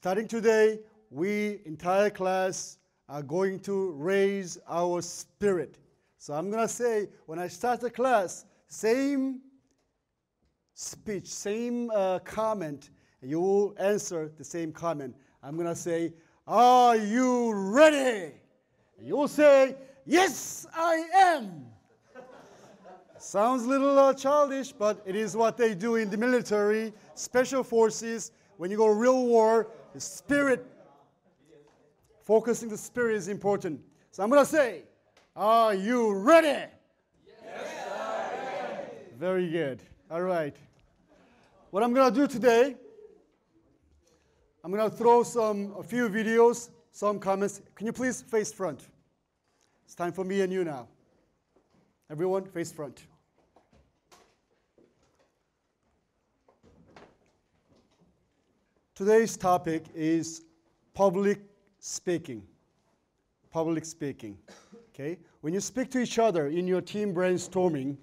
Starting today, we, entire class, are going to raise our spirit. So I'm going to say, when I start the class, same speech, same comment, and you will answer the same comment. I'm going to say, are you ready? And you will say, yes, I am. Sounds a little childish, but it is what they do in the military, special forces. When you go to real war, the spirit, focusing the spirit is important. So I'm going to say, are you ready? Yes, I am. Very good. All right. What I'm going to do today, I'm going to throw a few videos, some comments. Can you please face front? It's time for me and you now. Everyone, face front. Today's topic is public speaking. Public speaking. Okay? When you speak to each other in your team brainstorming,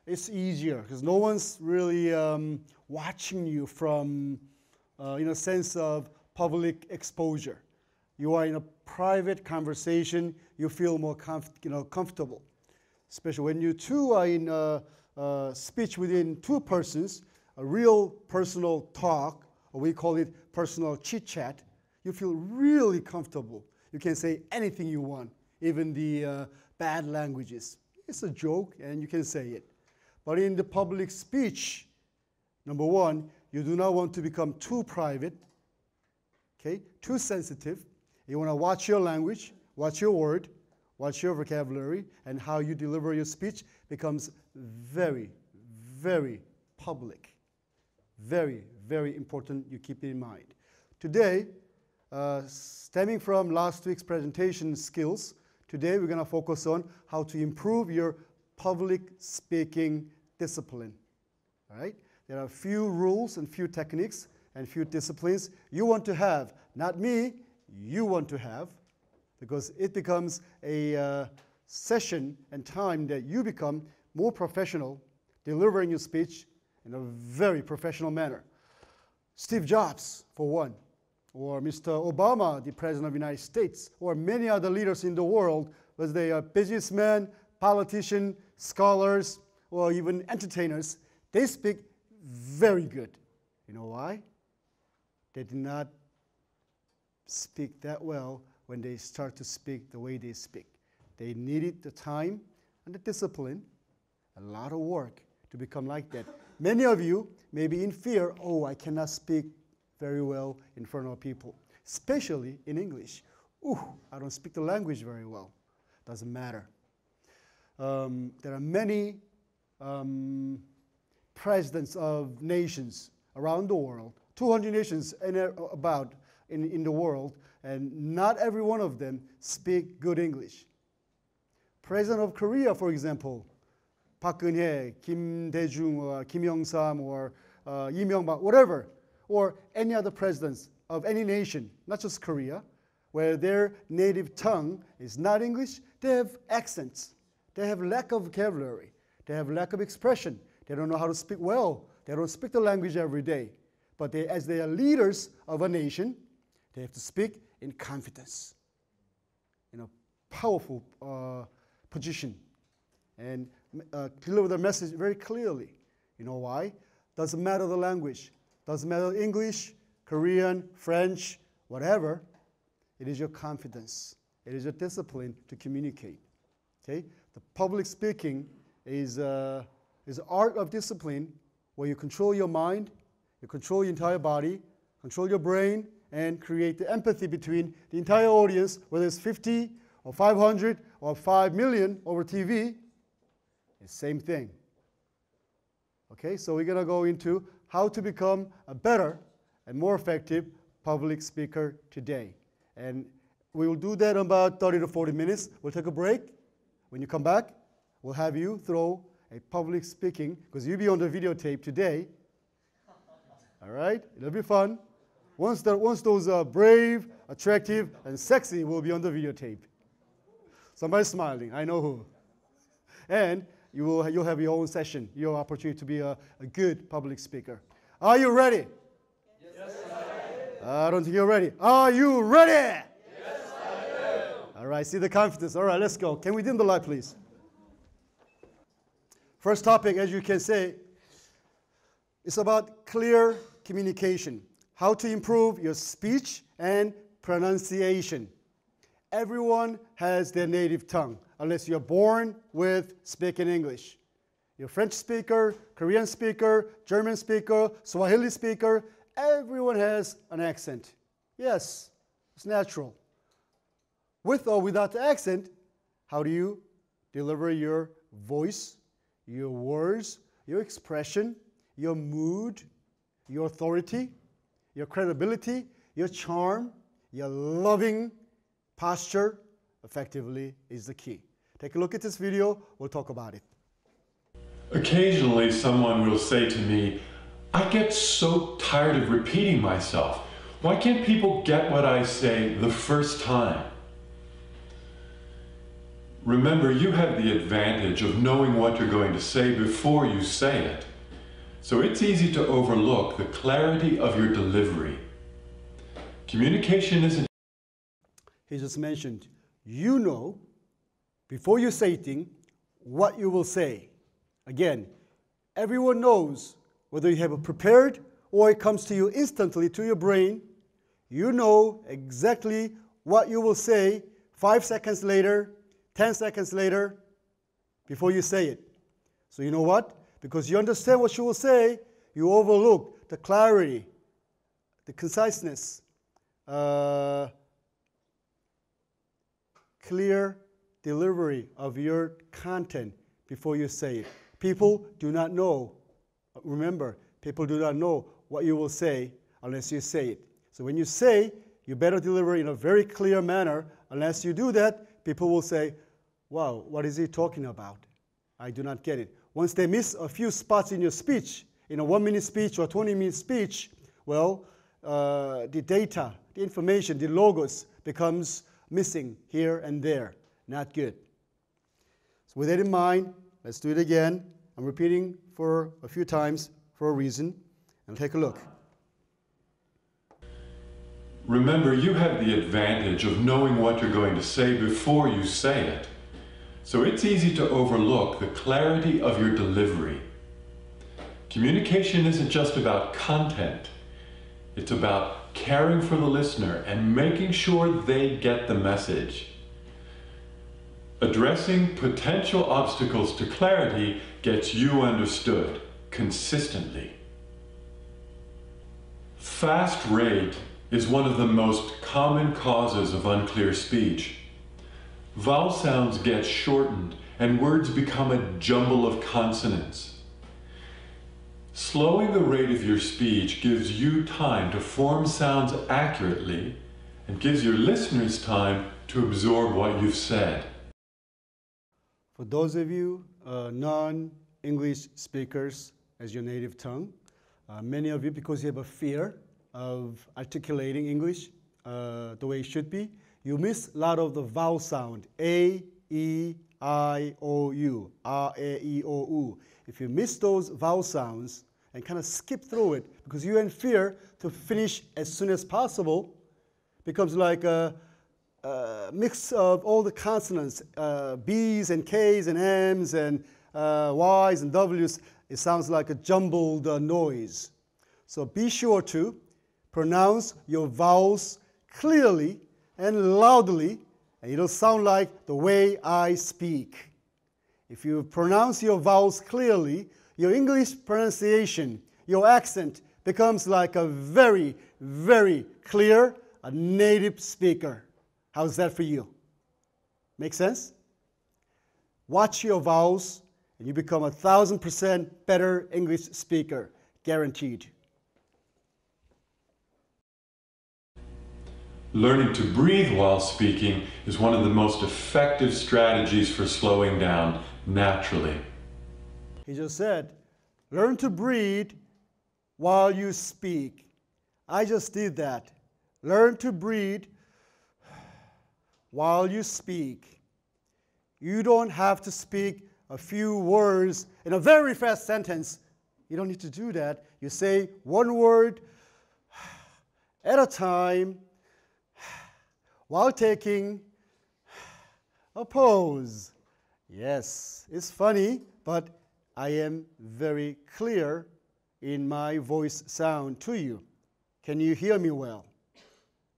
it's easier because no one's really watching you from, in a sense of public exposure. You are in a private conversation. You feel more comfortable. Especially when you two are in a speech within two persons, a real personal talk, or we call it personal chit-chat, you feel really comfortable. You can say anything you want, even the bad languages. It's a joke, and you can say it. But in the public speech, number one, you do not want to become too private, okay, too sensitive. You want to watch your language, watch your word, watch your vocabulary, and how you deliver your speech becomes very, very public. Very, very important you keep it in mind. Today, stemming from last week's presentation skills, today we're going to focus on how to improve your public speaking discipline. All right? There are a few rules and few techniques and few disciplines you want to have. Not me, you want to have, because it becomes a session and time that you become more professional delivering your speech in a very professional manner. Steve Jobs, for one, or Mr. Obama, the President of the United States, or many other leaders in the world, whether they are businessmen, politicians, scholars, or even entertainers, they speak very good. You know why? They did not speak that well when they start to speak the way they speak. They needed the time and the discipline, a lot of work to become like that. Many of you may be in fear, oh, I cannot speak very well in front of people, especially in English. Ooh, I don't speak the language very well. Doesn't matter. There are many presidents of nations around the world, 200 nations in the world, and not every one of them speak good English. President of Korea, for example, Park Geun-hye, Kim Dae-jung, or Kim Yong-sam, or Lee Myung-bak, whatever, or any other presidents of any nation, not just Korea, where their native tongue is not English, they have accents. They have lack of vocabulary. They have lack of expression. They don't know how to speak well. They don't speak the language every day. But as they are leaders of a nation, they have to speak in confidence, in a powerful position, and deliver the message very clearly. You know why? Doesn't matter the language. Doesn't matter English, Korean, French, whatever. It is your confidence. It is your discipline to communicate. Okay? The public speaking is an art of discipline where you control your mind, you control your entire body, control your brain, and create the empathy between the entire audience, whether it's 50 or 500 or 5 million over TV. It's the same thing. Okay, so we're going to go into how to become a better and more effective public speaker today. And we will do that in about 30 to 40 minutes. We'll take a break. When you come back, we'll have you throw a public speaking, because you'll be on the videotape today. All right? It'll be fun. Once those brave, attractive, and sexy will be on the videotape. Somebody's smiling. I know who. And you'll have your own session, your opportunity to be a good public speaker. Are you ready? Yes, sir. I don't think you're ready. Are you ready? Yes, I am. All right, see the confidence. All right, let's go. Can we dim the light, please? First topic, as you can say, is about clear communication. How to improve your speech and pronunciation. Everyone has their native tongue, unless you're born with speaking English. You're French speaker, Korean speaker, German speaker, Swahili speaker, everyone has an accent. Yes, it's natural. With or without the accent, how do you deliver your voice, your words, your expression, your mood, your authority, your credibility, your charm, your loving posture, effectively is the key. Take a look at this video, we'll talk about it. Occasionally someone will say to me, I get so tired of repeating myself. Why can't people get what I say the first time? Remember, you have the advantage of knowing what you're going to say before you say it. So it's easy to overlook the clarity of your delivery. Communication isn't... He just mentioned, you know, before you say anything, what you will say. Again, everyone knows whether you have it prepared or it comes to you instantly to your brain. You know exactly what you will say 5 seconds later, 10 seconds later, before you say it. So you know what? Because you understand what you will say, you overlook the clarity, the conciseness, clear delivery of your content before you say it. People do not know, remember, people do not know what you will say unless you say it. So when you say, you better deliver in a very clear manner. Unless you do that, people will say, wow, what is he talking about? I do not get it. Once they miss a few spots in your speech, in a 1-minute speech or 20-minute speech, well, the data, the information, the logos becomes missing here and there. Not good. So with that in mind, let's do it again. I'm repeating for a few times for a reason. And take a look. Remember, you have the advantage of knowing what you're going to say before you say it. So it's easy to overlook the clarity of your delivery. Communication isn't just about content. It's about caring for the listener and making sure they get the message. Addressing potential obstacles to clarity gets you understood consistently. Fast rate is one of the most common causes of unclear speech. Vowel sounds get shortened and words become a jumble of consonants. Slowing the rate of your speech gives you time to form sounds accurately and gives your listeners time to absorb what you've said. For those of you non-English speakers as your native tongue, many of you, because you have a fear of articulating English the way it should be, you miss a lot of the vowel sound, A, E, I, O, U, R, A, E, O, U. If you miss those vowel sounds and kind of skip through it because you're in fear to finish as soon as possible, becomes like a mix of all the consonants, B's and K's and M's and Y's and W's. It sounds like a jumbled noise. So be sure to pronounce your vowels clearly and loudly, and it'll sound like the way I speak. If you pronounce your vowels clearly, your English pronunciation, your accent becomes like a very, very clear, a native speaker. How's that for you? Make sense? Watch your vowels and you become 1,000% better English speaker, guaranteed. Learning to breathe while speaking is one of the most effective strategies for slowing down naturally. He just said, learn to breathe while you speak. I just did that. Learn to breathe while you speak. You don't have to speak a few words in a very fast sentence. You don't need to do that. You say one word at a time while taking a pause. Yes, it's funny, but I am very clear in my voice sound to you. Can you hear me well?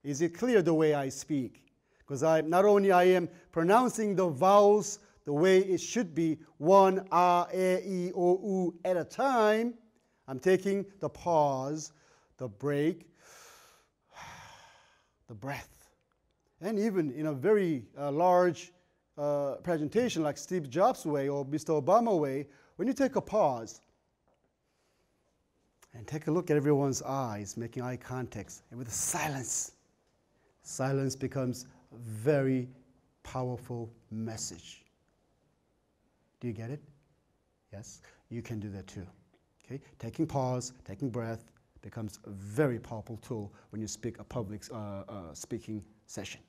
Is it clear the way I speak? Because not only I am pronouncing the vowels the way it should be, one, a, e, o, u at a time, I'm taking the pause, the break, the breath. And even in a very large presentation like Steve Jobs' way or Mr. Obama way, when you take a pause and take a look at everyone's eyes, making eye contact, and with silence, silence becomes a very powerful message. Do you get it? Yes? You can do that too. Okay? Taking pause, taking breath becomes a very powerful tool when you speak a public speaking session.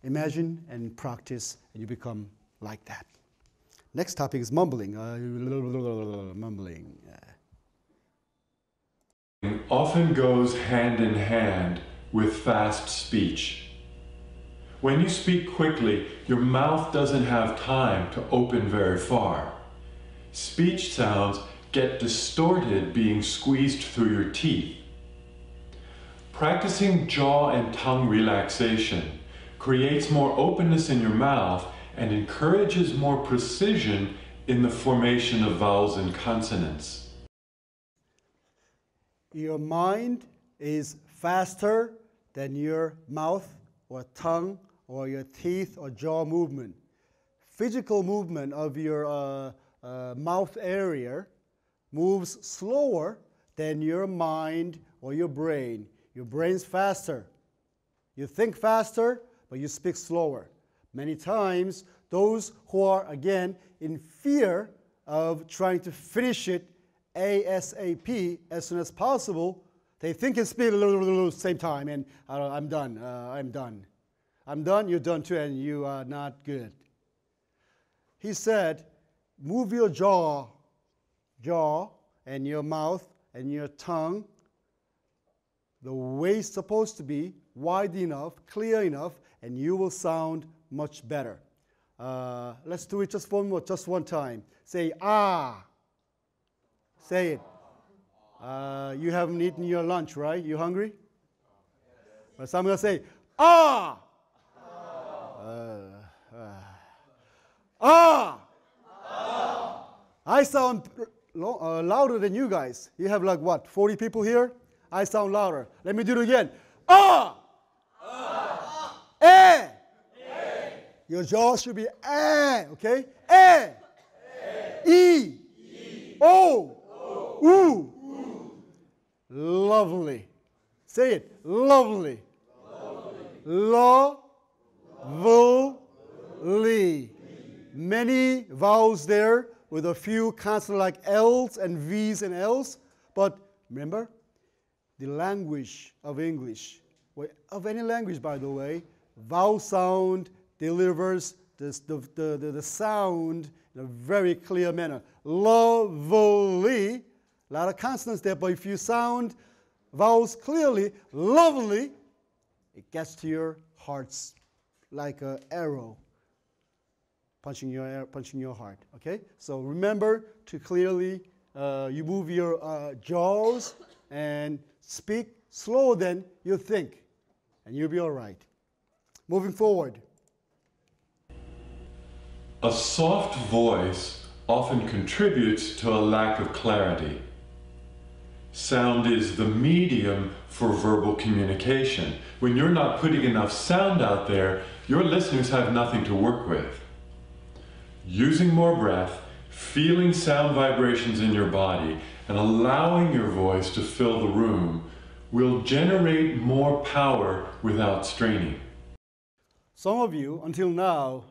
Imagine and practice, and you become like that. Next topic is mumbling. Mumbling. Often goes hand in hand with fast speech. When you speak quickly, your mouth doesn't have time to open very far. Speech sounds get distorted being squeezed through your teeth. Practicing jaw and tongue relaxation creates more openness in your mouth and encourages more precision in the formation of vowels and consonants. Your mind is faster than your mouth or tongue or your teeth or jaw movement. Physical movement of your mouth area moves slower than your mind or your brain. Your brain's faster. You think faster, but you speak slower. Many times, those who are, again, in fear of trying to finish it ASAP, as soon as possible, they think and speak at the same time, and I'm done, I'm done. I'm done, you're done too, and you are not good. He said, move your jaw and your mouth and your tongue the way it's supposed to be, wide enough, clear enough, and you will sound much better. Let's do it just one time. Say, ah. Say it. You haven't eaten your lunch, right? You hungry? Yes. So I'm going to say, ah. Ah. I sound louder than you guys. You have like what, 40 people here? I sound louder. Let me do it again. Ah. Eh. Your jaw should be eh, okay? Eh. E. O. U. Lovely. Say it. Lovely. Lovely. Many vowels there with a few consonants like L's and V's and L's. But remember, the language of English, of any language by the way, vowel sound delivers the sound in a very clear manner. Lovely, a lot of consonants there, but if you sound vowels clearly, lovely, it gets to your hearts like an arrow punching your heart, okay? So remember to clearly, you move your jaws and speak slower than you think, and you'll be all right. Moving forward. A soft voice often contributes to a lack of clarity. Sound is the medium for verbal communication. When you're not putting enough sound out there, your listeners have nothing to work with. Using more breath, feeling sound vibrations in your body, and allowing your voice to fill the room will generate more power without straining. Some of you, until now,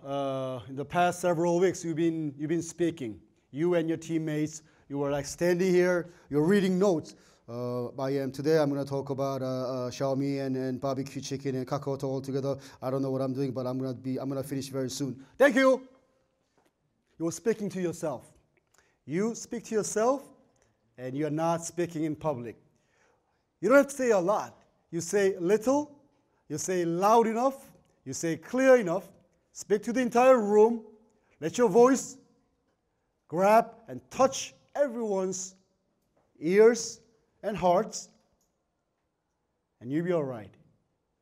in the past several weeks, you've been speaking. You and your teammates, you were like standing here, you're reading notes. Today I'm going to talk about Xiaomi and barbecue chicken and kakaoto all together. I don't know what I'm doing, but I'm going to finish very soon. Thank you. You're speaking to yourself. You speak to yourself, and you're not speaking in public. You don't have to say a lot. You say little, you say loud enough, you say clear enough, speak to the entire room, let your voice grab and touch everyone's ears and hearts, and you'll be all right.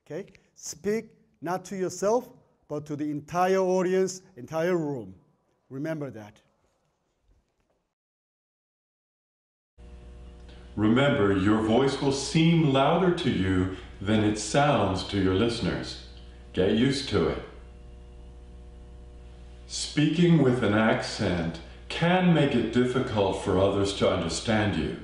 Okay? Speak not to yourself, but to the entire audience, entire room. Remember that. Remember, your voice will seem louder to you than it sounds to your listeners. Get used to it. Speaking with an accent can make it difficult for others to understand you.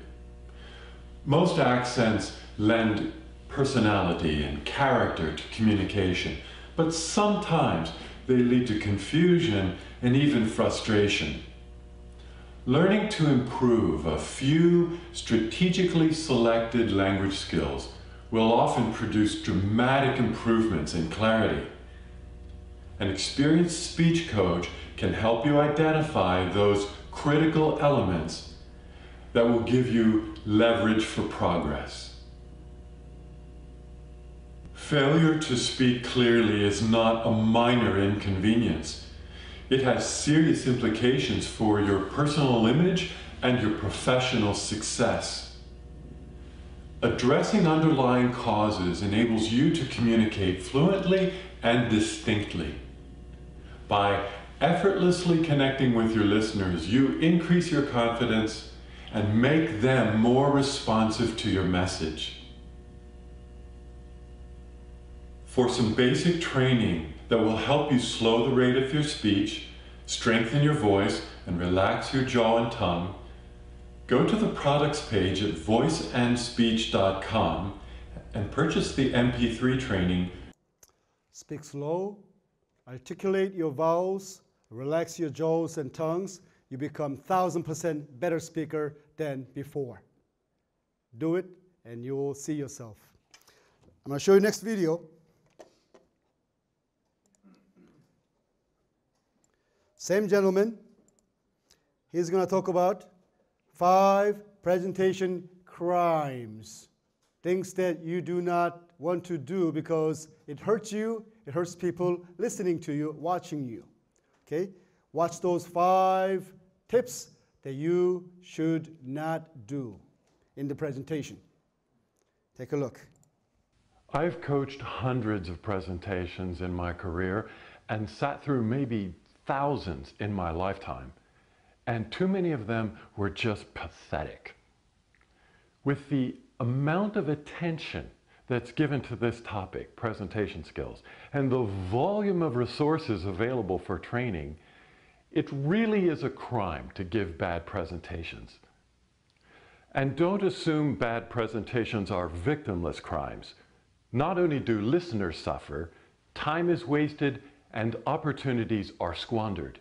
Most accents lend personality and character to communication, but sometimes they lead to confusion and even frustration. Learning to improve a few strategically selected language skills will often produce dramatic improvements in clarity. An experienced speech coach can help you identify those critical elements that will give you leverage for progress. Failure to speak clearly is not a minor inconvenience. It has serious implications for your personal image and your professional success. Addressing underlying causes enables you to communicate fluently and distinctly. By effortlessly connecting with your listeners, you increase your confidence and make them more responsive to your message. For some basic training that will help you slow the rate of your speech, strengthen your voice, and relax your jaw and tongue, go to the products page at voiceandspeech.com and purchase the MP3 training. Speak slow, articulate your vowels, relax your jaws and tongues. You become 1,000% better speaker than before. Do it and you will see yourself. I'm going to show you next video. Same gentleman. He's going to talk about 5 presentation crimes. Things that you do not want to do because it hurts you, it hurts people listening to you, watching you. Okay? Watch those 5 tips that you should not do in the presentation. Take a look. I've coached hundreds of presentations in my career and sat through maybe thousands in my lifetime, and too many of them were just pathetic. With the amount of attention that's given to this topic, presentation skills, and the volume of resources available for training, it really is a crime to give bad presentations. And don't assume bad presentations are victimless crimes. Not only do listeners suffer, time is wasted and opportunities are squandered.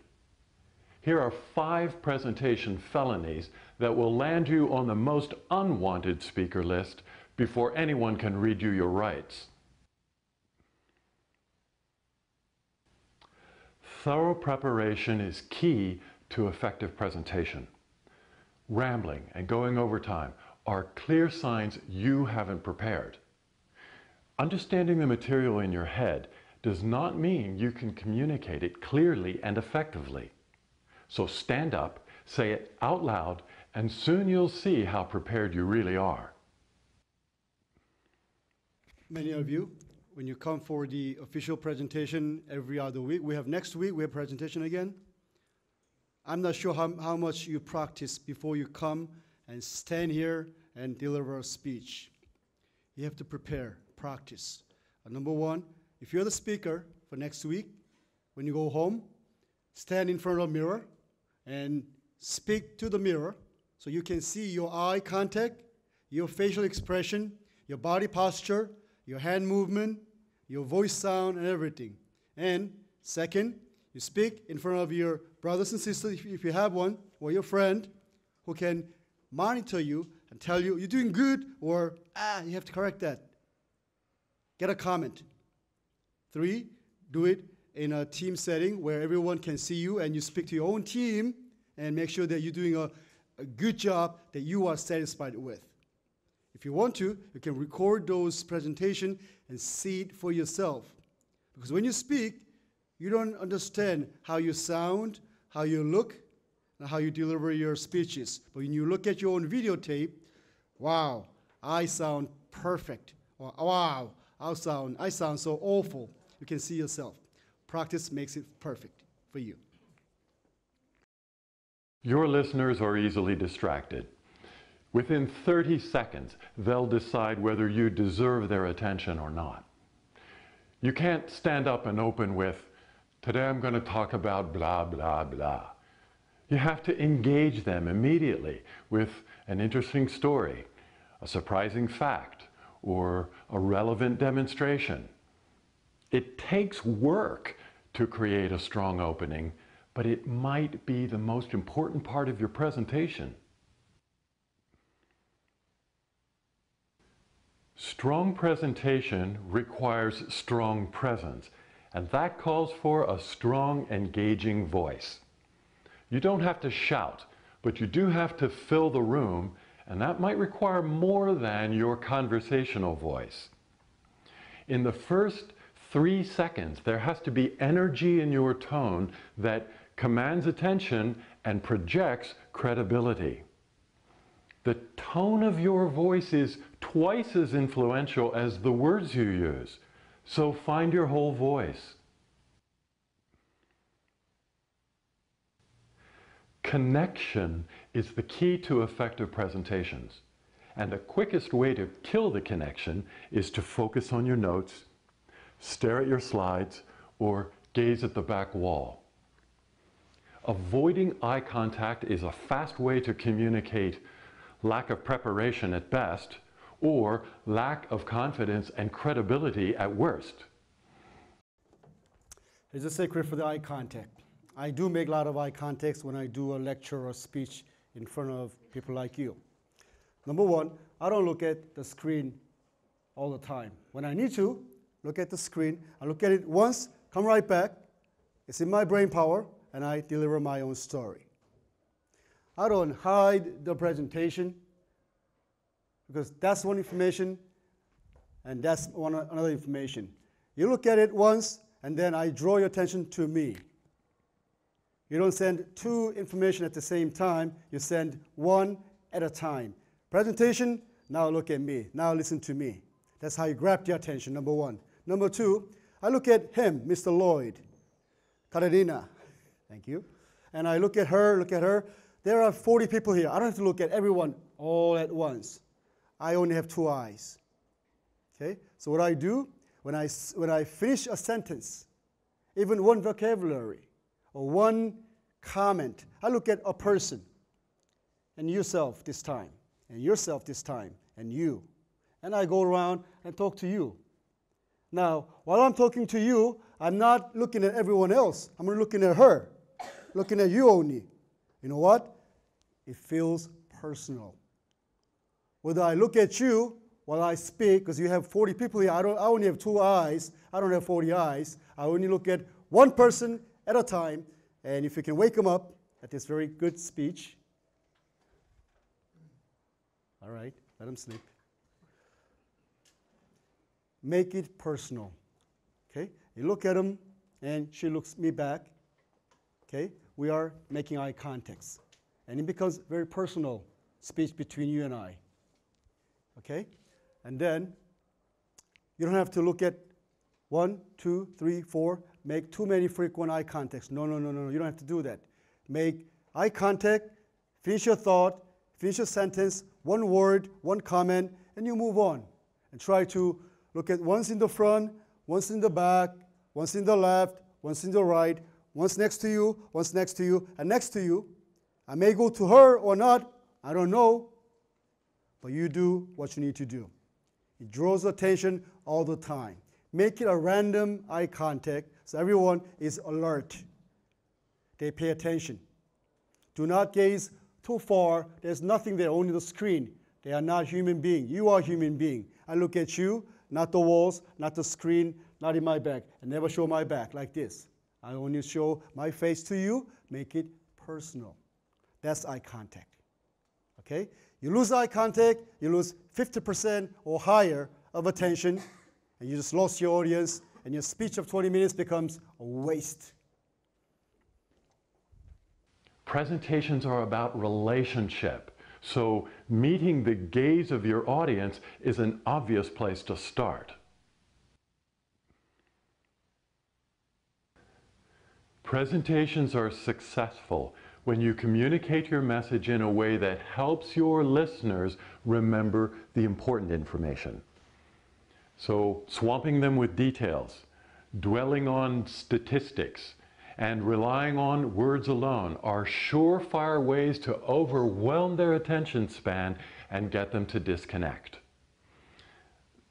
Here are 5 presentation felonies that will land you on the most unwanted speaker list before anyone can read you your rights. Thorough preparation is key to effective presentation. Rambling and going over time are clear signs you haven't prepared. Understanding the material in your head does not mean you can communicate it clearly and effectively. So stand up, say it out loud, and soon you'll see how prepared you really are. Many of you, when you come for the official presentation every other week, next week we have presentation again. I'm not sure how much you practice before you come and stand here and deliver a speech. You have to prepare, practice. Number 1, if you're the speaker for next week, when you go home, stand in front of a mirror and speak to the mirror so you can see your eye contact, your facial expression, your body posture, your hand movement, your voice sound, and everything. And second, you speak in front of your brothers and sisters, if you have one, or your friend who can monitor you and tell you, you're doing good, or, you have to correct that. Get a comment. 3, do it in a team setting where everyone can see you and you speak to your own team and make sure that you're doing a good job that you are satisfied with. If you want to, you can record those presentations and see it for yourself. Because when you speak, you don't understand how you sound, how you look, and how you deliver your speeches. But when you look at your own videotape, wow, I sound perfect. Or, wow, I sound so awful. You can see yourself. Practice makes it perfect for you. Your listeners are easily distracted. Within 30 seconds, they'll decide whether you deserve their attention or not. You can't stand up and open with, today I'm going to talk about blah, blah, blah. You have to engage them immediately with an interesting story, a surprising fact, or a relevant demonstration. It takes work to create a strong opening, but it might be the most important part of your presentation. Strong presentation requires strong presence, and that calls for a strong, engaging voice. You don't have to shout, but you do have to fill the room, and that might require more than your conversational voice. In the first 3 seconds, there has to be energy in your tone that commands attention and projects credibility. The tone of your voice is twice as influential as the words you use, so find your whole voice. Connection is the key to effective presentations, and the quickest way to kill the connection is to focus on your notes, stare at your slides, or gaze at the back wall. Avoiding eye contact is a fast way to communicate lack of preparation at best, or lack of confidence and credibility at worst. Here's a secret for the eye contact. I do make a lot of eye contacts when I do a lecture or speech in front of people like you. Number one, I don't look at the screen all the time. When I need to, look at the screen, I look at it once, come right back, it's in my brain power, and I deliver my own story. I don't hide the presentation because that's one information and that's another information. You look at it once and then I draw your attention to me. You don't send two information at the same time, you send one at a time. Presentation, now look at me, now listen to me. That's how you grab their attention, number one. Number two, I look at him, Mr. Lloyd, Katarina, thank you. And I look at her. There are 40 people here. I don't have to look at everyone all at once. I only have 2 eyes. Okay? So what I do, when I finish a sentence, even one vocabulary or one comment, I look at a person and yourself this time, and yourself this time, and you. And I go around and talk to you. Now, while I'm talking to you, I'm not looking at everyone else. I'm looking at her, looking at you only. You know what? It feels personal. Whether I look at you while I speak, because you have 40 people here, I only have 2 eyes. I don't have 40 eyes. I only look at one person at a time. And if you can wake them up at this very good speech, all right, let them sleep. Make it personal. Okay? You look at them, and she looks me back. Okay? We are making eye contacts. And it becomes very personal speech between you and I. Okay? And then you don't have to look at 1, 2, 3, 4, make too many frequent eye contacts. No. You don't have to do that. Make eye contact, finish your thought, finish your sentence, one word, one comment, and you move on. And try to look at once in the front, once in the back, once in the left, once in the right, once next to you, once next to you, and next to you. I may go to her or not, I don't know, but you do what you need to do. It draws attention all the time. Make it a random eye contact so everyone is alert. They pay attention. Do not gaze too far. There's nothing there, only the screen. They are not human beings. You are human being. I look at you, not the walls, not the screen, not in my back. I never show my back like this. I only show my face to you, make it personal. That's eye contact. Okay? You lose eye contact, you lose 50% or higher of attention, and you just lost your audience, and your speech of 20 minutes becomes a waste. Presentations are about relationship. So meeting the gaze of your audience is an obvious place to start. Presentations are successful when you communicate your message in a way that helps your listeners remember the important information. So swamping them with details, dwelling on statistics, and relying on words alone are surefire ways to overwhelm their attention span and get them to disconnect.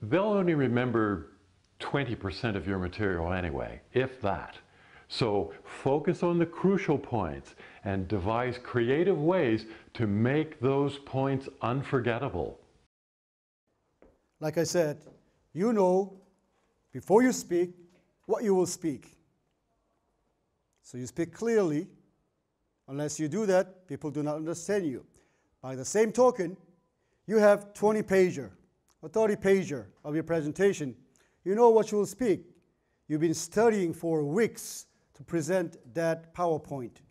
They'll only remember 20% of your material anyway, if that. So focus on the crucial points and devise creative ways to make those points unforgettable. Like I said, you know before you speak what you will speak. So you speak clearly. Unless you do that, people do not understand you. By the same token, you have 20-pager or 30-pager of your presentation. You know what you will speak. You've been studying for weeks to present that PowerPoint.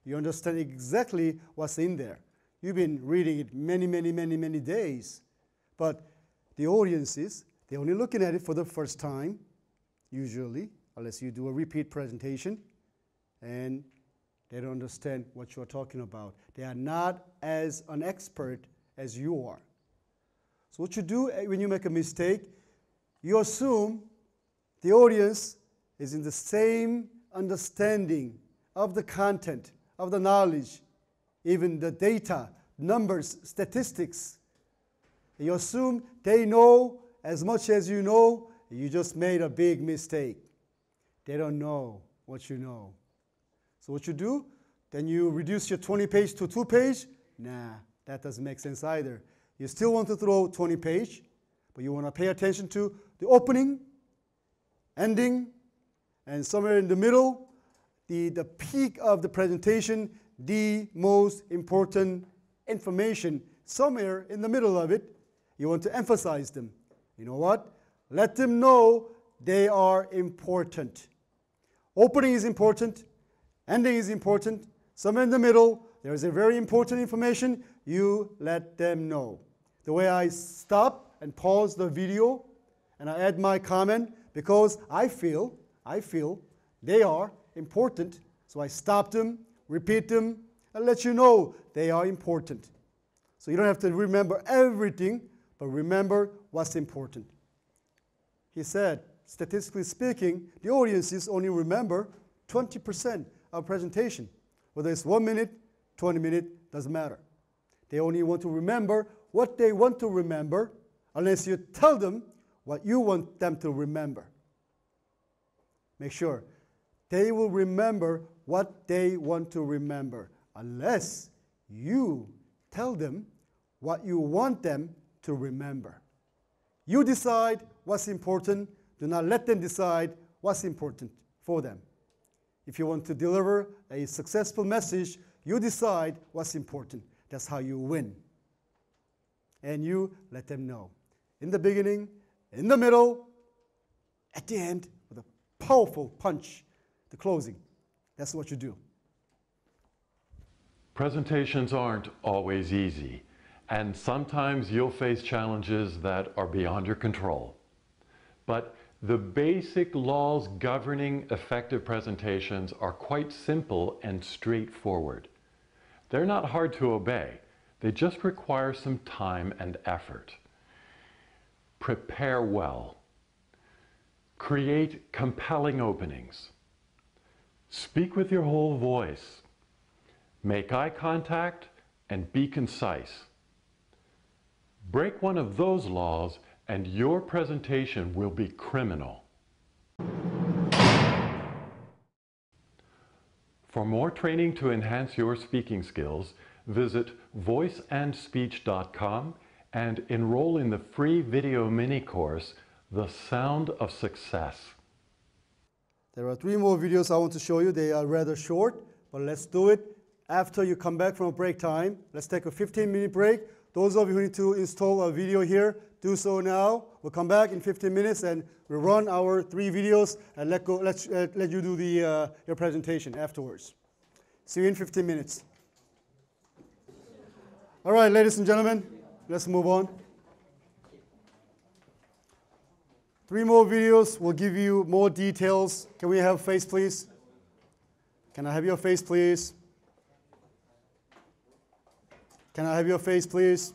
You understand exactly what's in there. You've been reading it many days. But the audiences, they're only looking at it for the first time, usually, unless you do a repeat presentation, and they don't understand what you're talking about. They are not as an expert as you are. So what you do when you make a mistake, you assume the audience is in the same understanding of the content, of the knowledge, even the data, numbers, statistics. You assume they know as much as you know, you just made a big mistake. They don't know what you know. So what you do, then you reduce your 20-page to 2-page. Nah, that doesn't make sense either. You still want to throw 20-page, but you want to pay attention to the opening, ending, and somewhere in the middle, the peak of the presentation, the most important information, somewhere in the middle of it, you want to emphasize them. You know what? Let them know they are important. Opening is important, ending is important, somewhere in the middle, there is a very important information, you let them know. The way I stop and pause the video and I add my comment, because I feel they are important, so I stop them, repeat them, and let you know they are important. So you don't have to remember everything, but remember what's important. He said, statistically speaking, the audiences only remember 20% of presentation. Whether it's 1 minute, 20 minutes, doesn't matter. They only want to remember what they want to remember, unless you tell them what you want them to remember. Make sure they will remember what they want to remember, unless you tell them what you want them to remember. You decide what's important. Do not let them decide what's important for them. If you want to deliver a successful message, you decide what's important. That's how you win. And you let them know. In the beginning, in the middle, at the end, with a powerful punch, the closing. That's what you do. Presentations aren't always easy, and sometimes you'll face challenges that are beyond your control. But the basic laws governing effective presentations are quite simple and straightforward. They're not hard to obey. They just require some time and effort. Prepare well. Create compelling openings. Speak with your whole voice. Make eye contact and be concise. Break one of those laws and your presentation will be criminal. For more training to enhance your speaking skills, visit voiceandspeech.com and enroll in the free video mini course, The Sound of Success. There are 3 more videos I want to show you. They are rather short, but let's do it after you come back from a break time. Let's take a 15-minute break. Those of you who need to install a video here, do so now. We'll come back in 15 minutes and we'll run our 3 videos and let you do your presentation afterwards. See you in 15 minutes. All right, ladies and gentlemen, let's move on. 3 more videos will give you more details. Can we have face, please? Can I have your face, please? Can I have your face, please?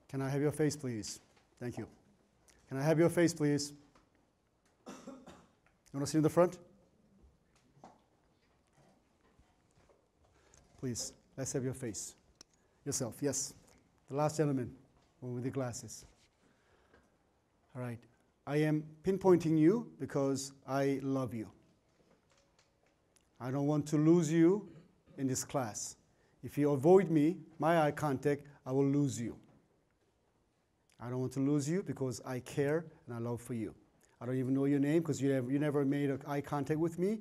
Can I have your face, please? Thank you. Can I have your face, please? You want to sit in the front? Please, let's have your face. Yourself, yes. The last gentleman, one with the glasses. All right. I am pinpointing you because I love you. I don't want to lose you in this class. If you avoid me, my eye contact, I will lose you. I don't want to lose you because I care and I love for you. I don't even know your name because you never made eye contact with me.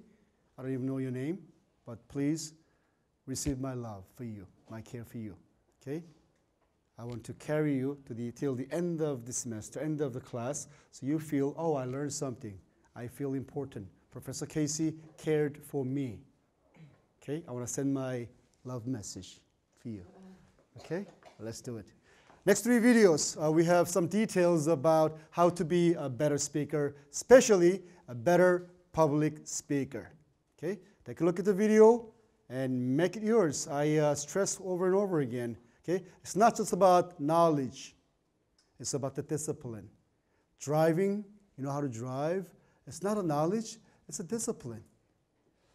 I don't even know your name, but please receive my love for you, my care for you, okay? I want to carry you till the end of the semester, end of the class, so you feel, oh, I learned something. I feel important. Professor Casey cared for me. Okay, I want to send my love message for you. Okay, let's do it. Next 3 videos, we have some details about how to be a better speaker, especially a better public speaker. Okay, take a look at the video and make it yours. I stress over and over again. Okay, it's not just about knowledge. It's about the discipline. Driving, you know how to drive. It's not a knowledge. It's a discipline.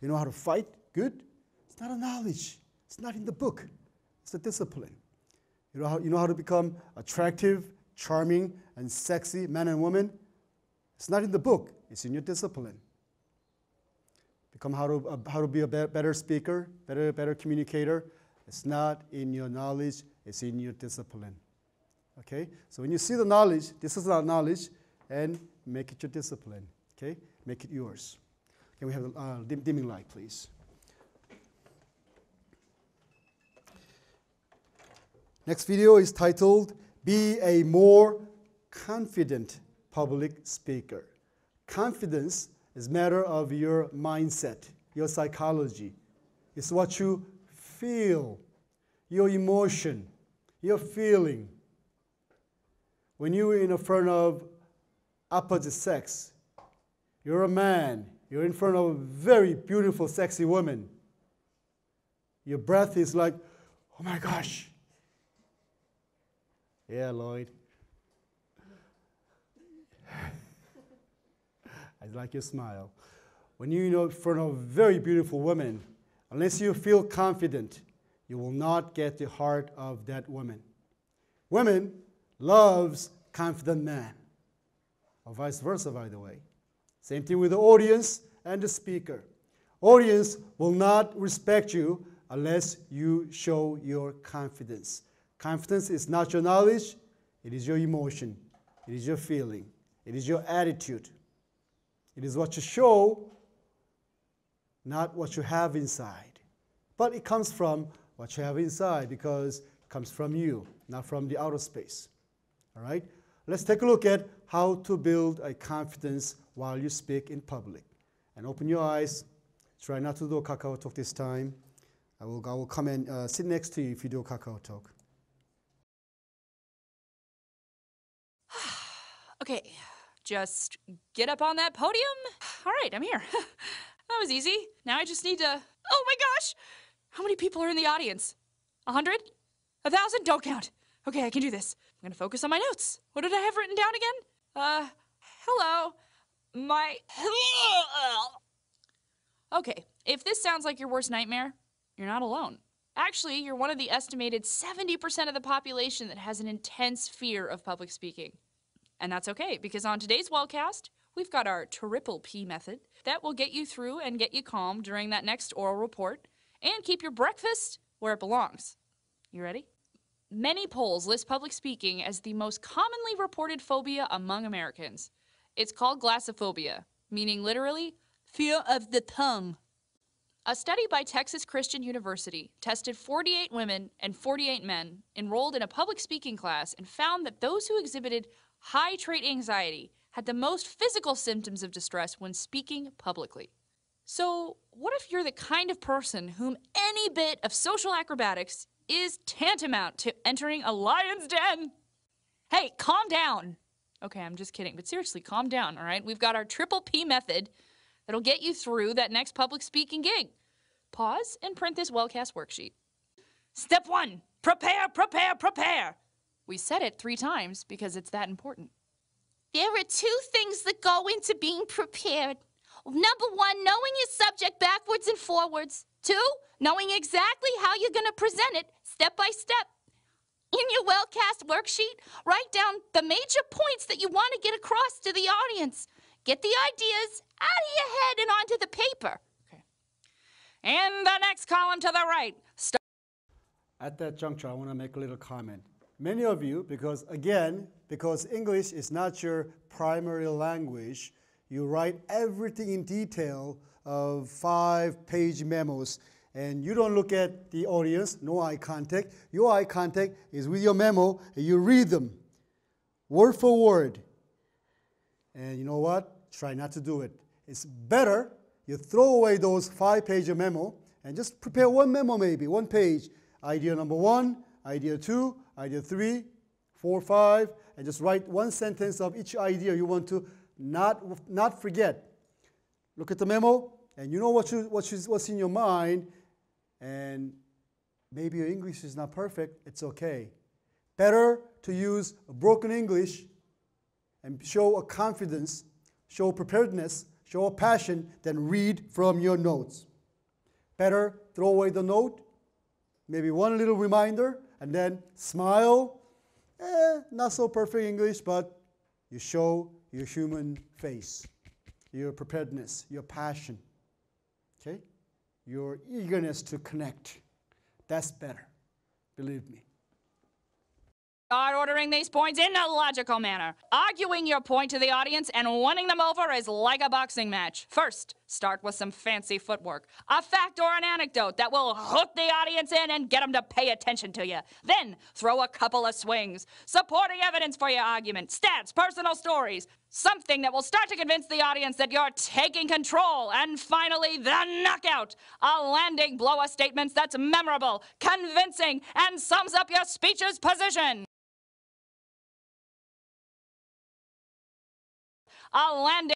You know how to fight? Good. It's not a knowledge. It's not in the book. It's a discipline. You know how to become attractive, charming, and sexy man and woman? It's not in the book. It's in your discipline. Become how to be a better speaker, better communicator. It's not in your knowledge. It's in your discipline. Okay? So when you see the knowledge, this is not knowledge, and make it your discipline. Okay? Make it yours. Can we have the dimming light, please? Next video is titled, Be a More Confident Public Speaker. Confidence is a matter of your mindset, your psychology. It's what you feel, your emotion, your feeling. When you're in front of opposite sex, you're a man, you're in front of a very beautiful, sexy woman. Your breath is like, oh my gosh. Yeah, Lloyd. I like your smile. When you're in front of a very beautiful woman, unless you feel confident, you will not get the heart of that woman. Women loves confident man, or vice versa, by the way. Same thing with the audience and the speaker. Audience will not respect you unless you show your confidence. Confidence is not your knowledge, it is your emotion, it is your feeling, it is your attitude. It is what you show, not what you have inside. But it comes from what you have inside because it comes from you, not from the outer space. All right? Let's take a look at how to build a confidence while you speak in public. And open your eyes. Try not to do a Kakao Talk this time. I will come and sit next to you if you do a Kakao Talk. Okay, just get up on that podium. All right, I'm here. That was easy. Now I just need to... Oh my gosh! How many people are in the audience? 100? 1,000? Don't count. Okay, I can do this. I'm gonna focus on my notes. What did I have written down again? Hello. Okay, if this sounds like your worst nightmare, you're not alone. Actually, you're one of the estimated 70% of the population that has an intense fear of public speaking. And that's okay, because on today's Wellcast, we've got our triple P method that will get you through and get you calm during that next oral report and keep your breakfast where it belongs. You ready? Many polls list public speaking as the most commonly reported phobia among Americans. It's called glossophobia, meaning literally Fear of the tongue. A study by Texas Christian University tested 48 women and 48 men enrolled in a public speaking class and found that those who exhibited high trait anxiety had the most physical symptoms of distress when speaking publicly. So, what if you're the kind of person whom any bit of social acrobatics is tantamount to entering a lion's den? Hey, calm down. Okay, I'm just kidding, but seriously, calm down, all right? We've got our triple P method that'll get you through that next public speaking gig. Pause and print this wellcast worksheet. Step 1, prepare, prepare, prepare. We said it 3 times because it's that important. There are 2 things that go into being prepared. Number 1, knowing your subject backwards and forwards. 2, knowing exactly how you're going to present it step by step. In your wellcast worksheet, write down the major points that you want to get across to the audience. Get the ideas out of your head and onto the paper. Okay. And the next column to the right. At that juncture, I want to make a little comment. Many of you, because English is not your primary language, you write everything in detail of 5-page memos, and you don't look at the audience, no eye contact. Your eye contact is with your memo, and you read them word for word. And you know what? Try not to do it. It's better you throw away those 5-page memo and just prepare one memo, maybe 1 page. Idea number 1, idea 2, idea 3, 4, 5, and just write 1 sentence of each idea you want to not forget. Look at the memo, and you know what's in your mind, and maybe your English is not perfect. It's okay. Better to use a broken English and show a confidence, show preparedness, show a passion than read from your notes. Better throw away the note, maybe 1 little reminder, and then smile. Not so perfect English, but you show your human face, your preparedness, your passion, okay? Your eagerness to connect. That's better, believe me. Start ordering these points in a logical manner. Arguing your point to the audience and winning them over is like a boxing match. First, start with some fancy footwork, a fact or an anecdote that will hook the audience in and get them to pay attention to you. Then, throw a couple of swings, supporting evidence for your argument, stats, personal stories, something that will start to convince the audience that you're taking control. And finally, the knockout, a landing blow of statements that's memorable, convincing, and sums up your speech's position. A landing.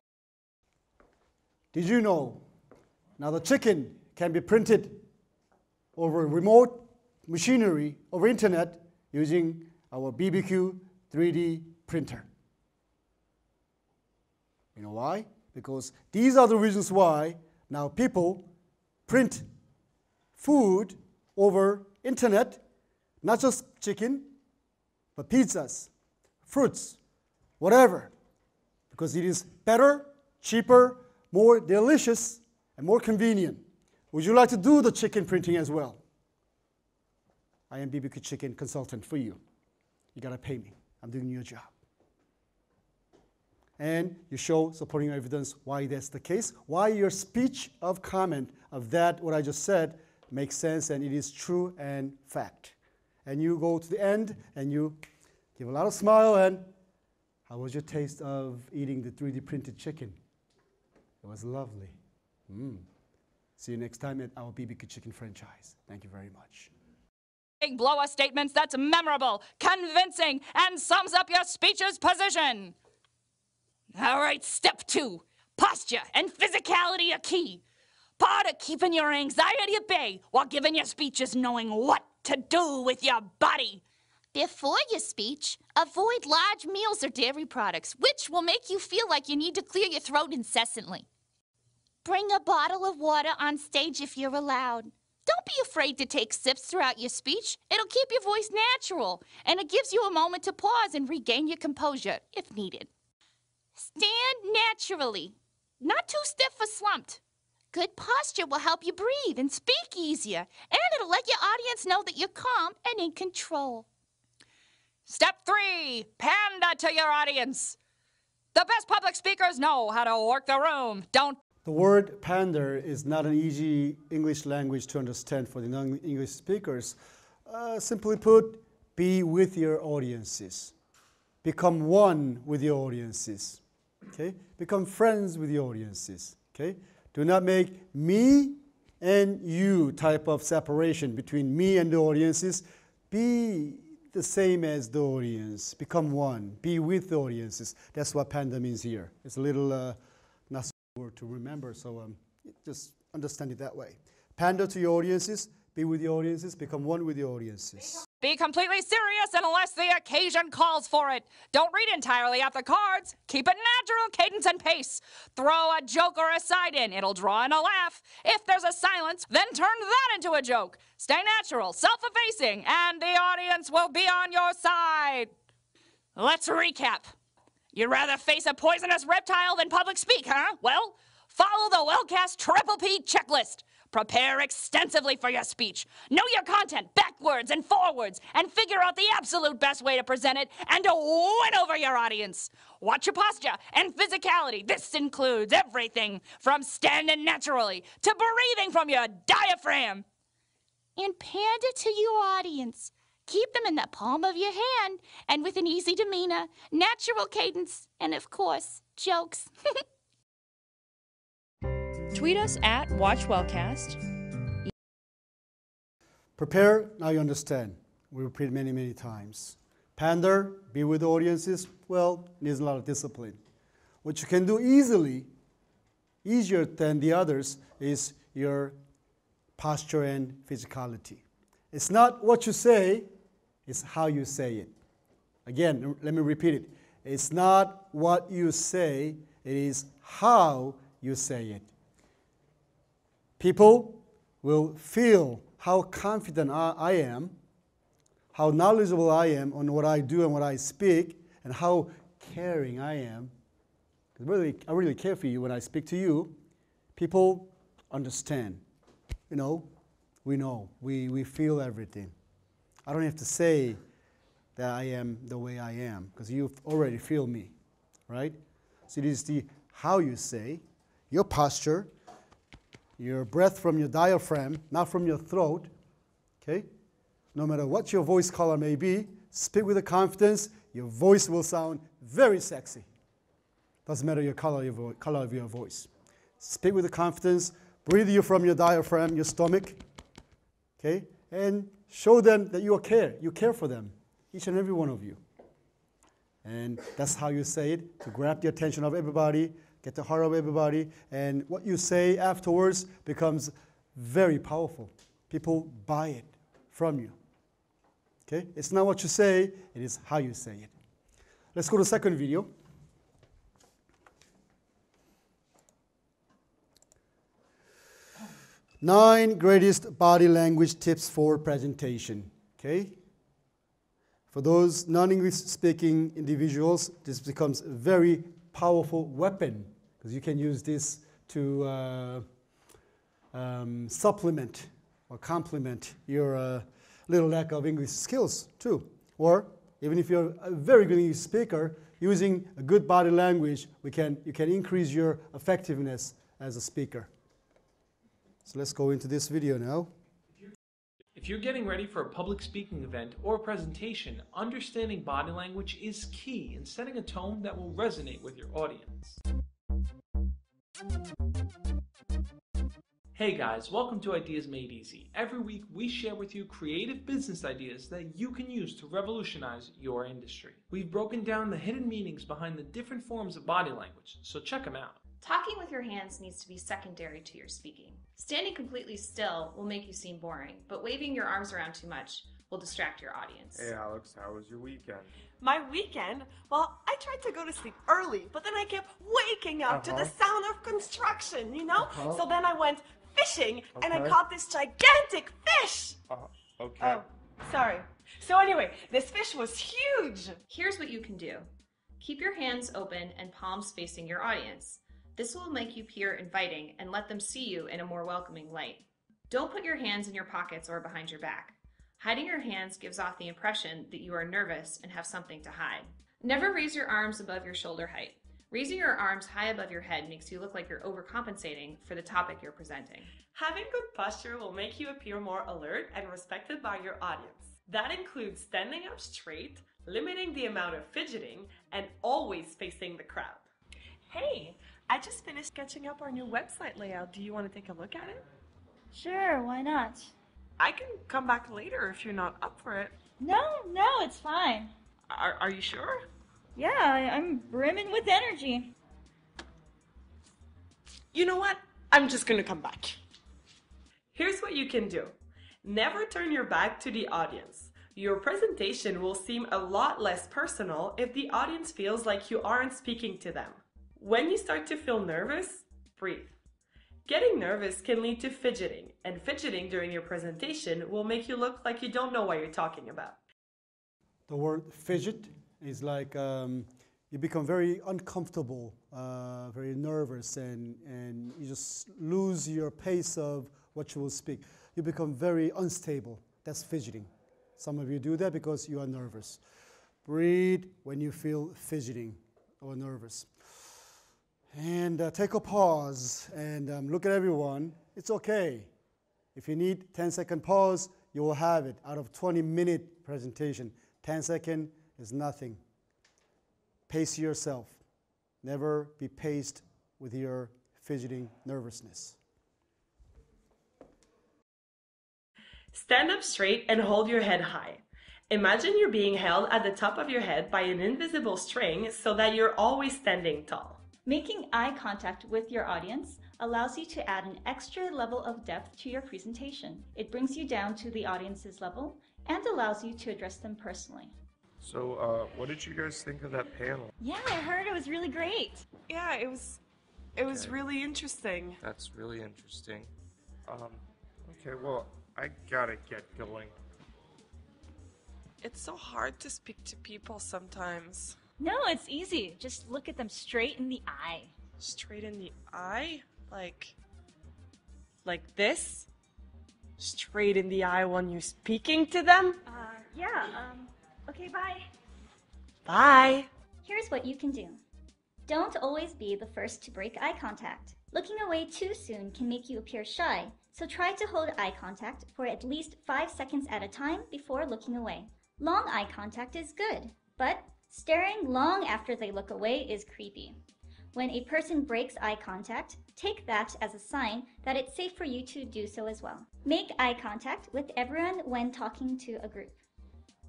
Did you know now the chicken can be printed over remote machinery, over internet, using our BBQ 3D printer? You know why? Because these are the reasons why now people print food over internet, not just chicken, but pizzas, fruits, whatever. Because it is better, cheaper, more delicious, and more convenient. Would you like to do the chicken printing as well? I am BBQ Chicken consultant for you. You gotta pay me. I'm doing your job. And you show supporting evidence why that's the case, why your speech of comment of that, what I just said, makes sense and it is true and fact. And you go to the end and you give a lot of smile and how was your taste of eating the 3D printed chicken? It was lovely. See you next time at our BBQ Chicken franchise. Thank you very much. Big blow of statements that's memorable, convincing, and sums up your speech's position. All right, step 2. Posture and physicality are key. Part of keeping your anxiety at bay while giving your speech is knowing what to do with your body. Before your speech, avoid large meals or dairy products, which will make you feel like you need to clear your throat incessantly. Bring a bottle of water on stage if you're allowed. Don't be afraid to take sips throughout your speech. It'll keep your voice natural, and it gives you a moment to pause and regain your composure if needed. Stand naturally, not too stiff or slumped. Good posture will help you breathe and speak easier, and it'll let your audience know that you're calm and in control. Step 3, pander to your audience. The best public speakers know how to work the room. Don't The word pander is not an easy English language to understand for the non-English speakers. Simply put, be with your audiences. Become one with your audiences. Okay? Become friends with your audiences. Okay? Do not make me and you type of separation between me and the audiences. Be the same as the audience. Become one. Be with the audiences. That's what panda means here. It's a little not so word to remember, so just understand it that way. Pander to your audiences. Be with your audiences. Become one with your audiences. Be completely serious unless the occasion calls for it. Don't read entirely off the cards. Keep it natural, cadence, and pace. Throw a joke or a side in. It'll draw in a laugh. If there's a silence, then turn that into a joke. Stay natural, self-effacing, and the audience will be on your side. Let's recap. You'd rather face a poisonous reptile than public speak, huh? Well, follow the well-cast Triple P checklist. Prepare extensively for your speech. Know your content backwards and forwards, and figure out the absolute best way to present it and to win over your audience. Watch your posture and physicality. This includes everything from standing naturally to breathing from your diaphragm. And pander to your audience. Keep them in the palm of your hand and with an easy demeanor, natural cadence, and of course, jokes. Tweet us at WatchWellcast. Prepare, now you understand. We repeat many, many times. Pander, be with audiences, well, needs a lot of discipline. What you can do easily, easier than the others, is your posture and physicality. It's not what you say, it's how you say it. Again, let me repeat it. It's not what you say, it is how you say it. People will feel how confident I am, how knowledgeable I am on what I do and what I speak, and how caring I am. I really care for you when I speak to you. People understand. We know, we feel everything. I don't have to say that I am the way I am, because you already feel me, right? So it is the how you say, your posture, your breath from your diaphragm, not from your throat, okay? No matter what your voice color may be, speak with the confidence, your voice will sound very sexy. Doesn't matter your color of your voice. Speak with the confidence, breathe you from your diaphragm, your stomach, okay? And show them that you care for them, each and every one of you. And that's how you say it, to grab the attention of everybody, get the heart of everybody, and what you say afterwards becomes very powerful. People buy it from you. Okay? It's not what you say, it is how you say it. Let's go to the second video. Nine greatest body language tips for presentation. Okay? For those non-English speaking individuals, this becomes a very powerful weapon, because you can use this to supplement or complement your little lack of English skills too. Or even if you're a very good English speaker, using a good body language, you can increase your effectiveness as a speaker. So let's go into this video now. If you're getting ready for a public speaking event or presentation, understanding body language is key in setting a tone that will resonate with your audience. Hey guys, welcome to Ideas Made Easy. Every week we share with you creative business ideas that you can use to revolutionize your industry. We've broken down the hidden meanings behind the different forms of body language, so check them out. Talking with your hands needs to be secondary to your speaking. Standing completely still will make you seem boring, but waving your arms around too much will distract your audience. Hey Alex, how was your weekend? My weekend? Well, I tried to go to sleep early, but then I kept waking up to the sound of construction, you know? So then I went fishing, and I caught this gigantic fish! Okay. Oh, sorry. So anyway, this fish was huge! Here's what you can do. Keep your hands open and palms facing your audience. This will make you appear inviting and let them see you in a more welcoming light. Don't put your hands in your pockets or behind your back. Hiding your hands gives off the impression that you are nervous and have something to hide. Never raise your arms above your shoulder height. Raising your arms high above your head makes you look like you're overcompensating for the topic you're presenting. Having good posture will make you appear more alert and respected by your audience. That includes standing up straight, limiting the amount of fidgeting, and always facing the crowd. Hey, I just finished sketching up our new website layout. Do you want to take a look at it? Sure, why not? I can come back later if you're not up for it. No, it's fine. Are you sure? Yeah, I'm brimming with energy. You know what? I'm just gonna come back. Here's what you can do. Never turn your back to the audience. Your presentation will seem a lot less personal if the audience feels like you aren't speaking to them. When you start to feel nervous, breathe. Getting nervous can lead to fidgeting, and fidgeting during your presentation will make you look like you don't know what you're talking about. The word fidget is like you become very uncomfortable, very nervous, and you just lose your pace of what you will speak. You become very unstable. That's fidgeting. Some of you do that because you are nervous. Breathe when you feel fidgeting or nervous. And take a pause and look at everyone. It's okay. If you need 10-second pause, you will have it out of 20-minute presentation. 10 seconds is nothing. Pace yourself. Never be paced with your fidgeting nervousness. Stand up straight and hold your head high. Imagine you're being held at the top of your head by an invisible string so that you're always standing tall. Making eye contact with your audience allows you to add an extra level of depth to your presentation. It brings you down to the audience's level and allows you to address them personally. So, what did you guys think of that panel? Yeah, I heard it was really great. Yeah, it was really interesting. That's really interesting. Okay, well, I gotta get going. It's so hard to speak to people sometimes. No, it's easy. Just look at them straight in the eye. Straight in the eye? Like this? Straight in the eye when you're speaking to them? Okay, bye. Bye. Here's what you can do. Don't always be the first to break eye contact. Looking away too soon can make you appear shy, so try to hold eye contact for at least 5 seconds at a time before looking away. Long eye contact is good, but staring long after they look away is creepy. When a person breaks eye contact, take that as a sign that it's safe for you to do so as well. Make eye contact with everyone when talking to a group.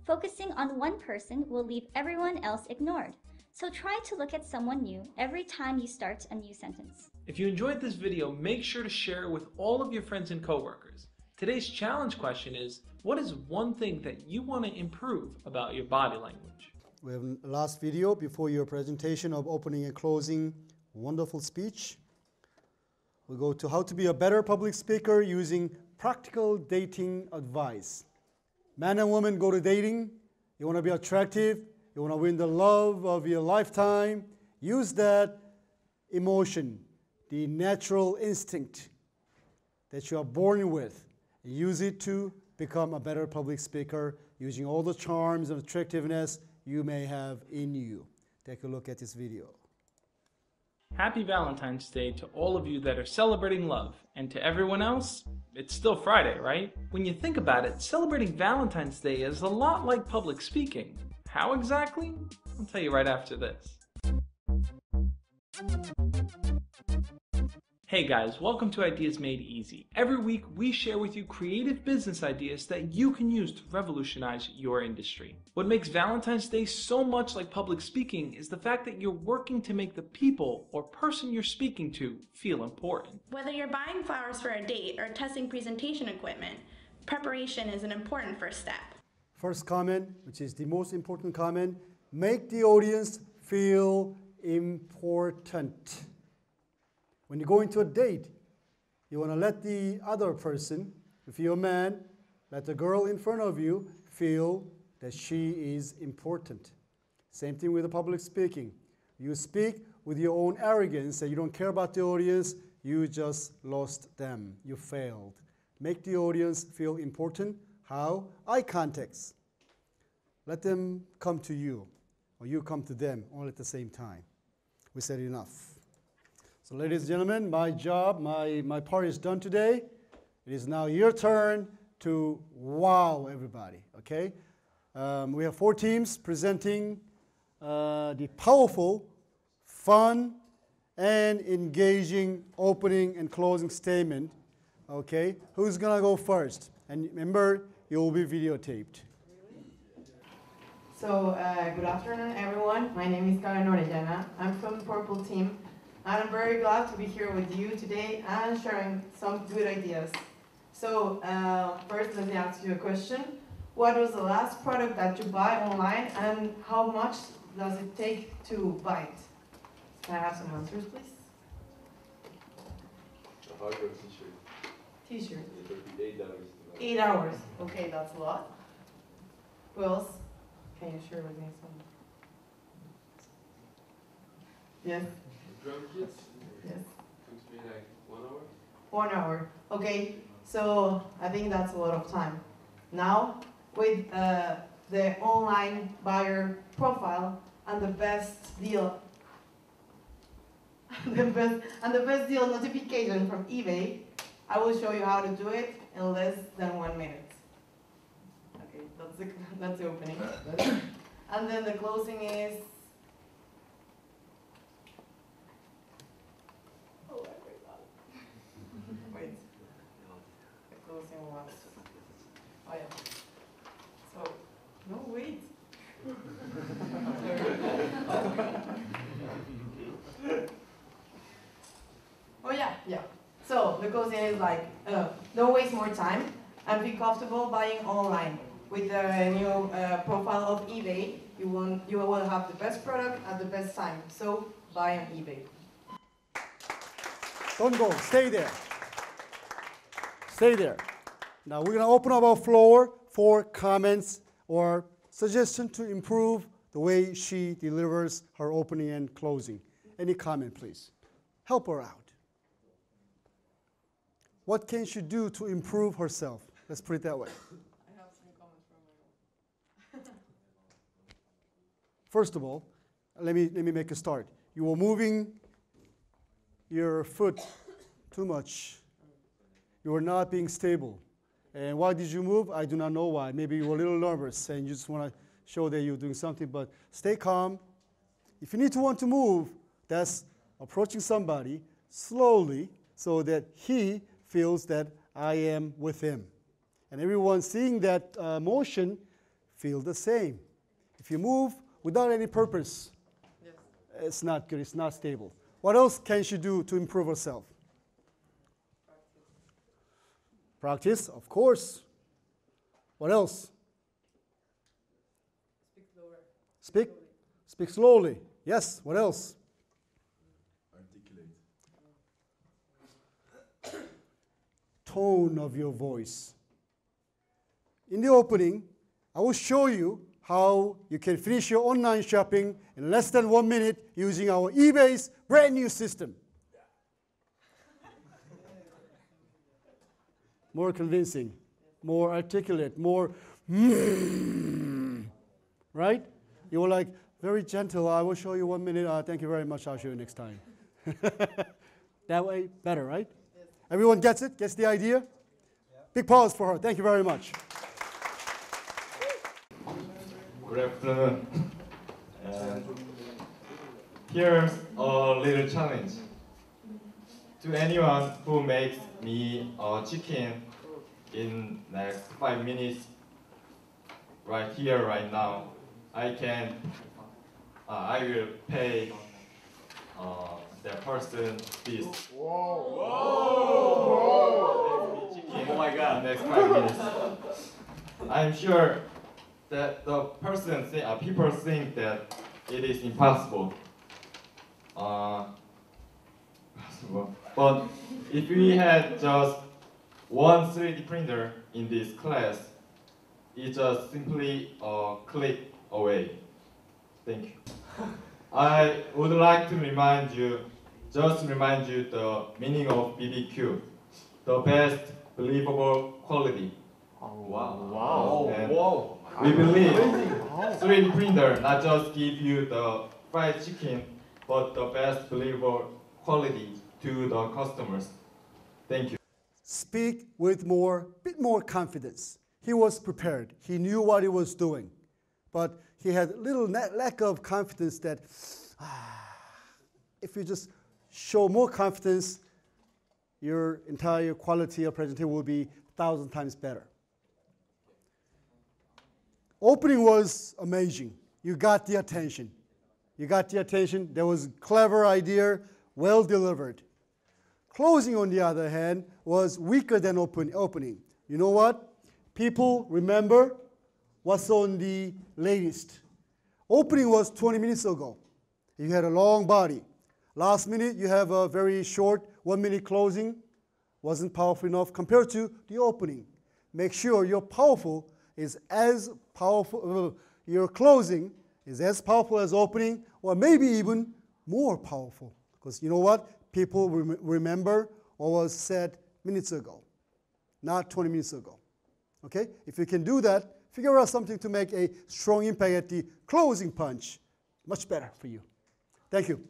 Focusing on one person will leave everyone else ignored, so try to look at someone new every time you start a new sentence. If you enjoyed this video, make sure to share it with all of your friends and coworkers. Today's challenge question is, what is one thing that you want to improve about your body language? We have a last video before your presentation of opening and closing wonderful speech. We go to how to be a better public speaker using practical dating advice. Man and woman go to dating. You want to be attractive. You want to win the love of your lifetime. Use that emotion, the natural instinct that you are born with. Use it to become a better public speaker using all the charms and attractiveness you may have in you. Take a look at this video. Happy Valentine's Day to all of you that are celebrating love, and to everyone else, it's still Friday, right? When you think about it, celebrating Valentine's Day is a lot like public speaking. How exactly? I'll tell you right after this. Hey guys, welcome to Ideas Made Easy. Every week we share with you creative business ideas that you can use to revolutionize your industry. What makes Valentine's Day so much like public speaking is the fact that you're working to make the people or person you're speaking to feel important. Whether you're buying flowers for a date or testing presentation equipment, preparation is an important first step. First comment, which is the most important comment, make the audience feel important. When you go into a date, you want to let the other person, if you're a man, let the girl in front of you feel that she is important. Same thing with the public speaking. You speak with your own arrogance that you don't care about the audience, you just lost them. You failed. Make the audience feel important. How? Eye contact. Let them come to you, or you come to them all at the same time. we said enough. So ladies and gentlemen, my job, my part is done today. It is now your turn to wow everybody, okay? We have 4 teams presenting the powerful, fun, and engaging opening and closing statement, okay? Who's gonna go first? And remember, you will be videotaped. So, good afternoon, everyone. My name is Karen Orellana. I'm from the Purple Team, and I'm very glad to be here with you today and sharing some good ideas. So, first, let me ask you a question. What was the last product that you buy online, and how much does it take to buy it? Can I have some answers, please? A hardware t-shirt. T-shirt. It took me 8 hours. 8 hours. Okay, that's a lot. Who else? Can you share with me some? Yes? Drum kits? Yes. Took me like 1 hour. 1 hour. Okay, so I think that's a lot of time. Now, with the online buyer profile and the best deal, the best deal notification from eBay, I will show you how to do it in less than 1 minute. Okay, that's the opening. And then the closing is. Oh, I forgot. Wait. The closing was. Oh yeah. So no wait. Oh yeah. So the closing is like, don't waste more time and be comfortable buying online. With the new profile of eBay, you will have the best product at the best time. So buy on eBay. Don't go, stay there. Stay there. Now we're gonna open up our floor for comments or suggestions to improve the way she delivers her opening and closing. Any comment, please? Help her out. What can she do to improve herself? Let's put it that way. I have some comments from my own. First of all, let me make a start. You were moving your foot too much. You were not being stable. And why did you move? I do not know why. Maybe you were a little nervous and you just want to show that you're doing something, but stay calm. If you want to move, that's approaching somebody slowly so that he feels that I am with him. And everyone seeing that motion feel the same. If you move without any purpose, yes, it's not good, it's not stable. What else can she do to improve herself? Practice, of course. What else? Speak slower. Speak slowly. Yes, what else? Articulate. Tone of your voice. In the opening, I will show you how you can finish your online shopping in less than 1 minute using our eBay's brand new system. More convincing, more articulate, more right? You were like, very gentle, I will show you 1 minute, thank you very much, I'll show you next time. That way, better, right? Yes. Everyone gets it? Gets the idea? Yeah. Big pause for her, thank you very much. Good afternoon. Here's a little challenge. To anyone who makes me a chicken in next 5 minutes, right here, right now, I will pay that person this. Whoa! Chicken. Oh my God! Next 5 minutes. I'm sure that the people think that it is impossible. But if we had just one 3D printer in this class, it's just simply a click away. Thank you. I would like to remind you the meaning of BBQ, the best believable quality. Oh, wow. Wow. And whoa. We believe 3D printer not just give you the fried chicken, but the best deliver quality to the customers. Thank you. Speak with bit more confidence. He was prepared. He knew what he was doing. But he had a little lack of confidence that if you just show more confidence, your entire quality of presentation will be 1,000 times better. Opening was amazing. You got the attention. You got the attention. There was a clever idea, well delivered. Closing, on the other hand, was weaker than opening. You know what? People remember what's on the latest. Opening was 20 minutes ago. You had a long body. Last minute, you have a very short 1-minute closing. Wasn't powerful enough compared to the opening. Make sure your powerful is as powerful, your closing is as powerful as opening, or maybe even more powerful. Because you know what? People remember what was said minutes ago, not 20 minutes ago. Okay? If you can do that, figure out something to make a strong impact at the closing punch. Much better for you. Thank you.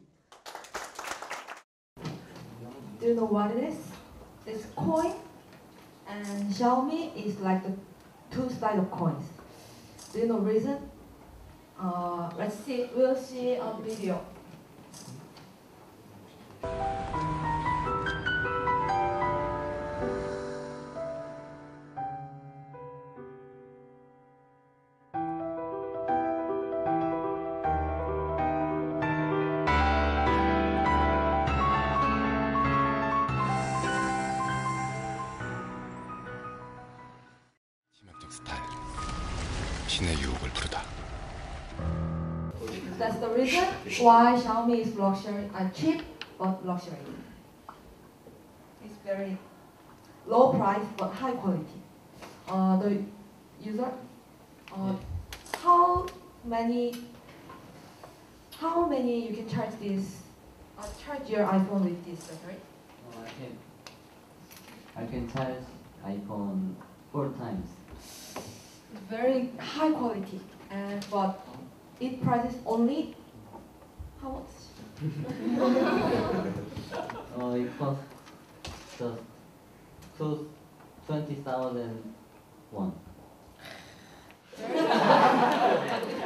Do you know what it is? It's coin, and Xiaomi is like the two sides of coins. Do you know reason? Let's see. We'll see on video. 신의 유혹을 부르다. That's the reason why Xiaomi is luxury and cheap but luxury. It's very low price but high quality. The user, how many you can charge this? Charge your iPhone with this battery? I can charge iPhone 4 times. Very high quality, but it prices only how much? It costs just 20,000 won.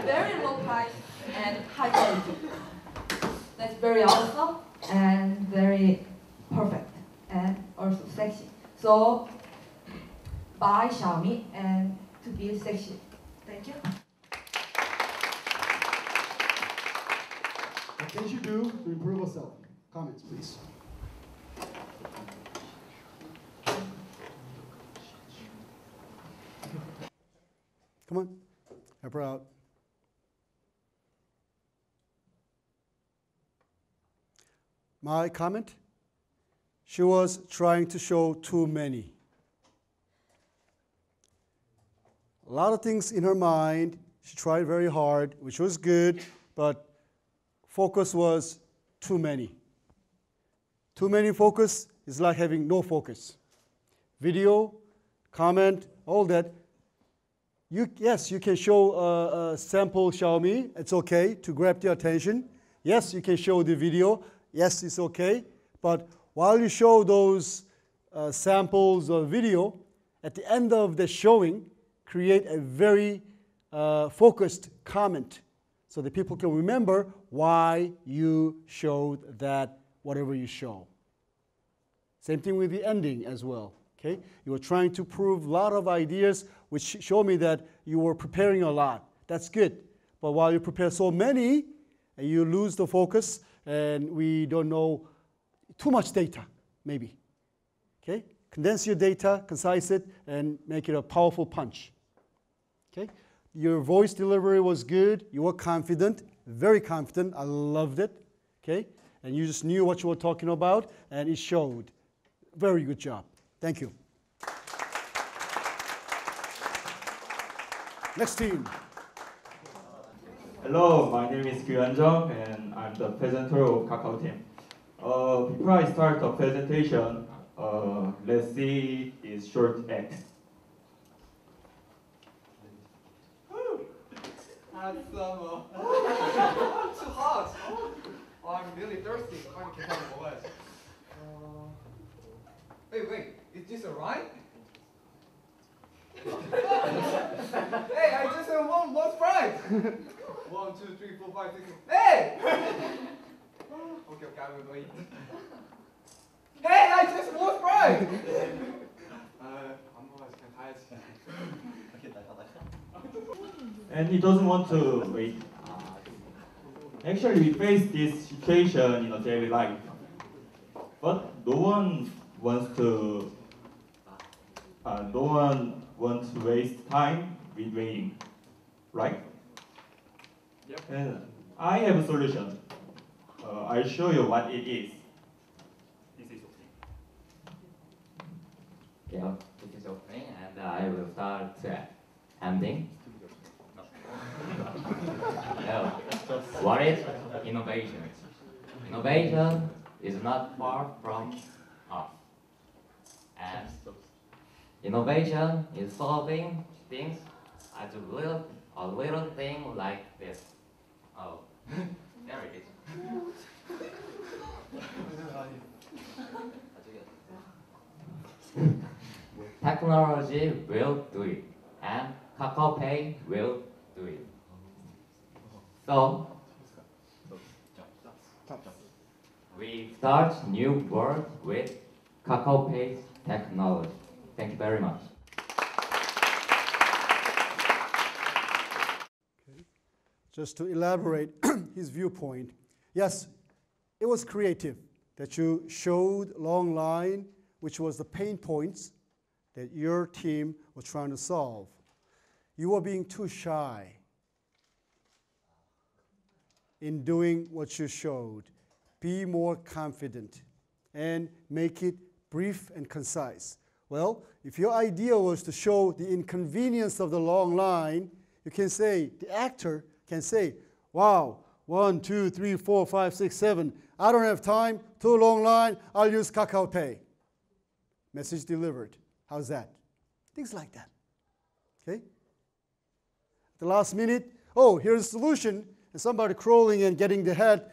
Very low price and high quality. That's very awesome and very perfect and also sexy. So buy Xiaomi and to be sexy. Thank you. What can you do to improve yourself? Comments, please. Come on, help her out. My comment? She was trying to show too many. A lot of things in her mind. She tried very hard, which was good, but focus was too many. Too many focus is like having no focus. Video, comment, all that. Yes, you can show a sample Xiaomi. It's okay to grab the attention. Yes, you can show the video. Yes, it's okay. But while you show those samples of video, at the end of the showing, create a very focused comment so that people can remember why you showed that whatever you show. Same thing with the ending as well. Okay? You were trying to prove a lot of ideas which show me that you were preparing a lot. That's good. But while you prepare so many, you lose the focus and we don't know too much data, maybe. Okay? Condense your data, concise it, and make it a powerful punch. Okay? Your voice delivery was good. You were confident, very confident. I loved it. Okay? And you just knew what you were talking about, and it showed. Very good job. Thank you. Next team. Hello, my name is Kyun Jung, and I'm the presenter of Kakao team. Before I start the presentation, let's see this short act. That's too hot. Oh, I'm this a rhyme? Hey, I just won one prize. 1, 2, 3, 4, 5, 6. Hey! Okay, I will wait. Hey, I just won prize. And he doesn't want to wait. Actually, we face this situation in a daily life, but no one wants to waste time with waiting, right? Yep. And I have a solution. I'll show you what it is. This is okay. Yeah, this is opening, and I will start ending. No. What is innovation? Innovation is not far from us. And innovation is solving things as a little thing like this. Oh, there it is. Technology will do it, and Kakao Pay will do it. So, we start new world with Kakao Pay's technology. Thank you very much. Okay. Just to elaborate his viewpoint, yes, it was creative that you showed long line, which was the pain points that your team was trying to solve. You were being too shy in doing what you showed. Be more confident and make it brief and concise. Well, if your idea was to show the inconvenience of the long line, you can say, the actor can say, wow, 1, 2, 3, 4, 5, 6, 7. I don't have time, too long line, I'll use Kakao Pay. Message delivered. How's that? Things like that. Okay? At the last minute, oh, here's a solution, and somebody crawling and getting the head.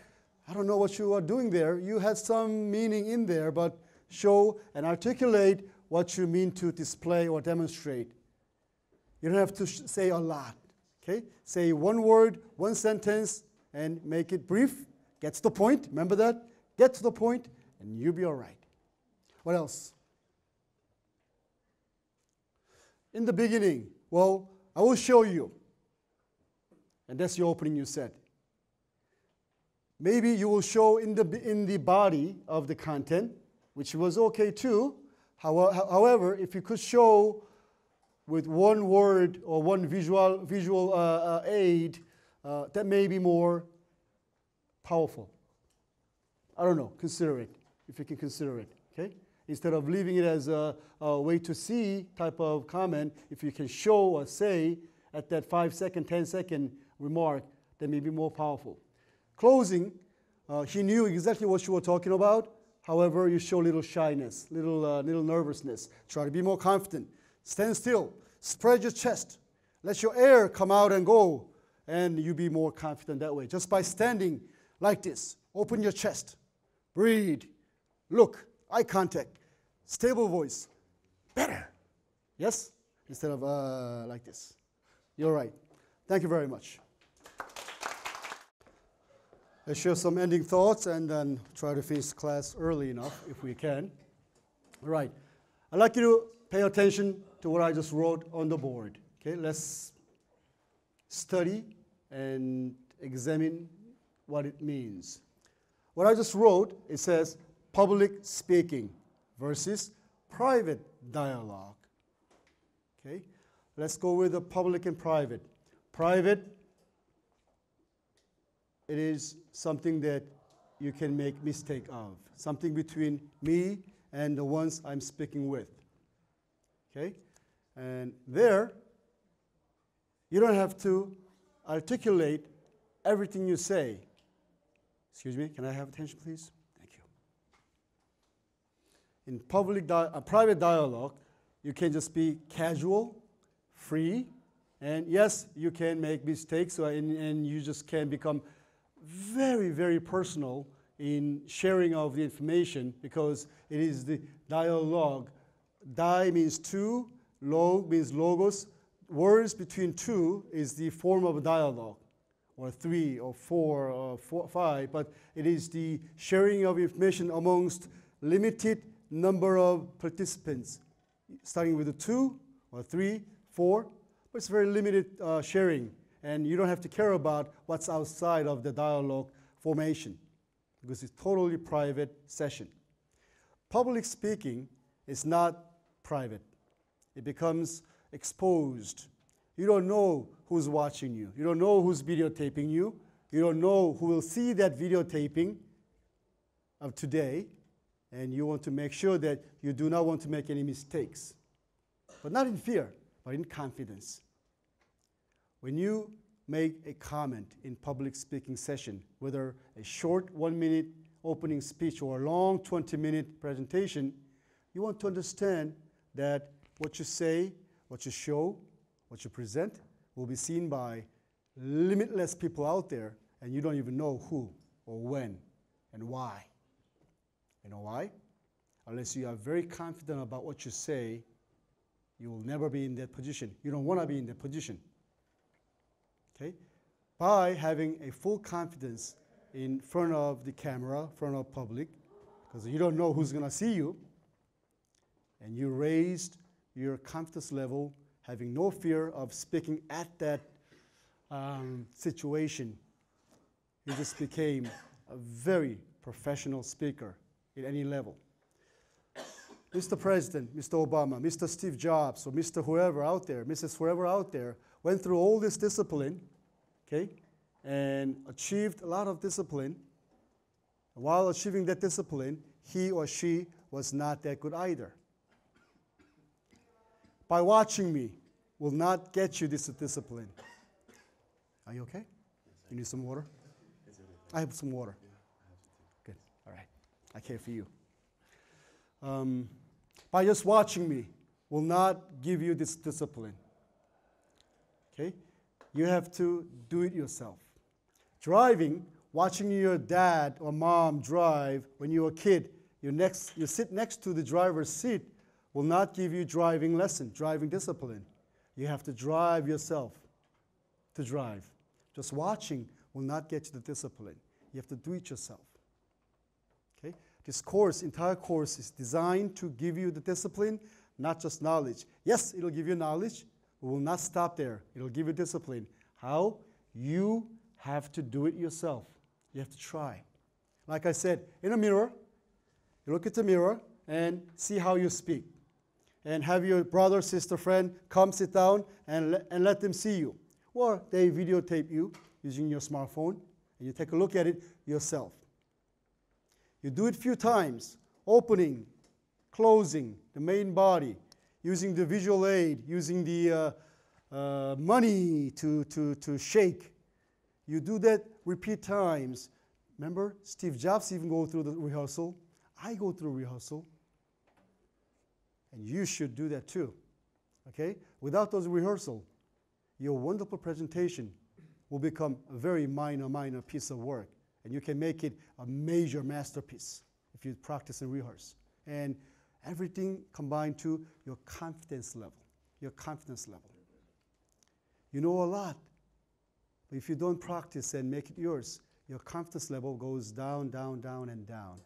I don't know what you are doing there. You had some meaning in there, but show and articulate what you mean to display or demonstrate. You don't have to say a lot. Okay? Say one word, one sentence, and make it brief. Gets the point. Remember that? Get to the point, and you'll be all right. What else? In the beginning, well, I will show you. And that's your opening you said. Maybe you will show in the body of the content, which was okay too. However, if you could show with one word or one visual aid, that may be more powerful. I don't know. Consider it, if you can consider it. Okay? Instead of leaving it as a wait to see type of comment, if you can show or say at that 5-second, 10-second remark, that may be more powerful. Closing, he knew exactly what you were talking about. However, you show little shyness, little nervousness. Try to be more confident. Stand still. Spread your chest. Let your air come out and go, and you be more confident that way. Just by standing like this, open your chest, breathe, look, eye contact, stable voice, better. Yes? Instead of like this. You're right. Thank you very much. Let's share some ending thoughts and then try to finish class early enough if we can. All right. I'd like you to pay attention to what I just wrote on the board. Okay, let's study and examine what it means. What I just wrote, it says public speaking versus private dialogue. Okay, let's go with the public and private. Private, it is something that you can make mistake of. Something between me and the ones I'm speaking with. Okay? And there, you don't have to articulate everything you say. Excuse me, can I have attention, please? Thank you. In private dialogue, you can just be casual, free, and yes, you can make mistakes, and you just can become very, very personal in sharing of the information because it is the dialogue Dai means two, log means logos. Words between two is the form of a dialogue, or three, or four, or five, but it is the sharing of information amongst limited number of participants, starting with a two, or three, four, but it's very limited sharing, and you don't have to care about what's outside of the dialogue formation, because it's totally private session. Public speaking is not private. It becomes exposed. You don't know who's watching you. You don't know who's videotaping you. You don't know who will see that videotaping of today, and you want to make sure that you do not want to make any mistakes. But not in fear, but in confidence. When you make a comment in public speaking session, whether a short 1-minute opening speech or a long 20-minute presentation, you want to understand that what you say, what you show, what you present will be seen by limitless people out there, and you don't even know who or when and why. You know why? Unless you are very confident about what you say, you will never be in that position. You don't want to be in that position. Okay? By having a full confidence in front of the camera, in front of public, because you don't know who's going to see you, and you raised your confidence level, having no fear of speaking at that situation, you just became a very professional speaker at any level. Mr. President, Mr. Obama, Mr. Steve Jobs, or Mr. whoever out there, Mrs. whoever out there, went through all this discipline, okay, and achieved a lot of discipline. While achieving that discipline, he or she was not that good either. By watching me will not get you this discipline. Are you okay? You need some water? I have some water. Good. All right. I care for you. By just watching me will not give you this discipline. Okay? You have to do it yourself. Driving, watching your dad or mom drive when you were a kid, you sit next to the driver's seat, will not give you driving lesson, driving discipline. You have to drive yourself to drive. Just watching will not get you the discipline. You have to do it yourself. Okay? This course, entire course, is designed to give you the discipline, not just knowledge. Yes, it'll give you knowledge. We will not stop there. It'll give you discipline. How? You have to do it yourself. You have to try. Like I said, in a mirror, you look at the mirror and see how you speak. And have your brother, sister, friend come sit down and let them see you. Or they videotape you using your smartphone, and you take a look at it yourself. You do it a few times, opening, closing, the main body, using the visual aid, using the money to shake. You do that repeat times. Remember, Steve Jobs even go through the rehearsal. I go through rehearsal. And you should do that too. Okay? Without those rehearsal, your wonderful presentation will become a very minor piece of work. And you can make it a major masterpiece if you practice and rehearse. And everything combined to your confidence level. Your confidence level. You know a lot. But if you don't practice and make it yours, your confidence level goes down, down, down, and down.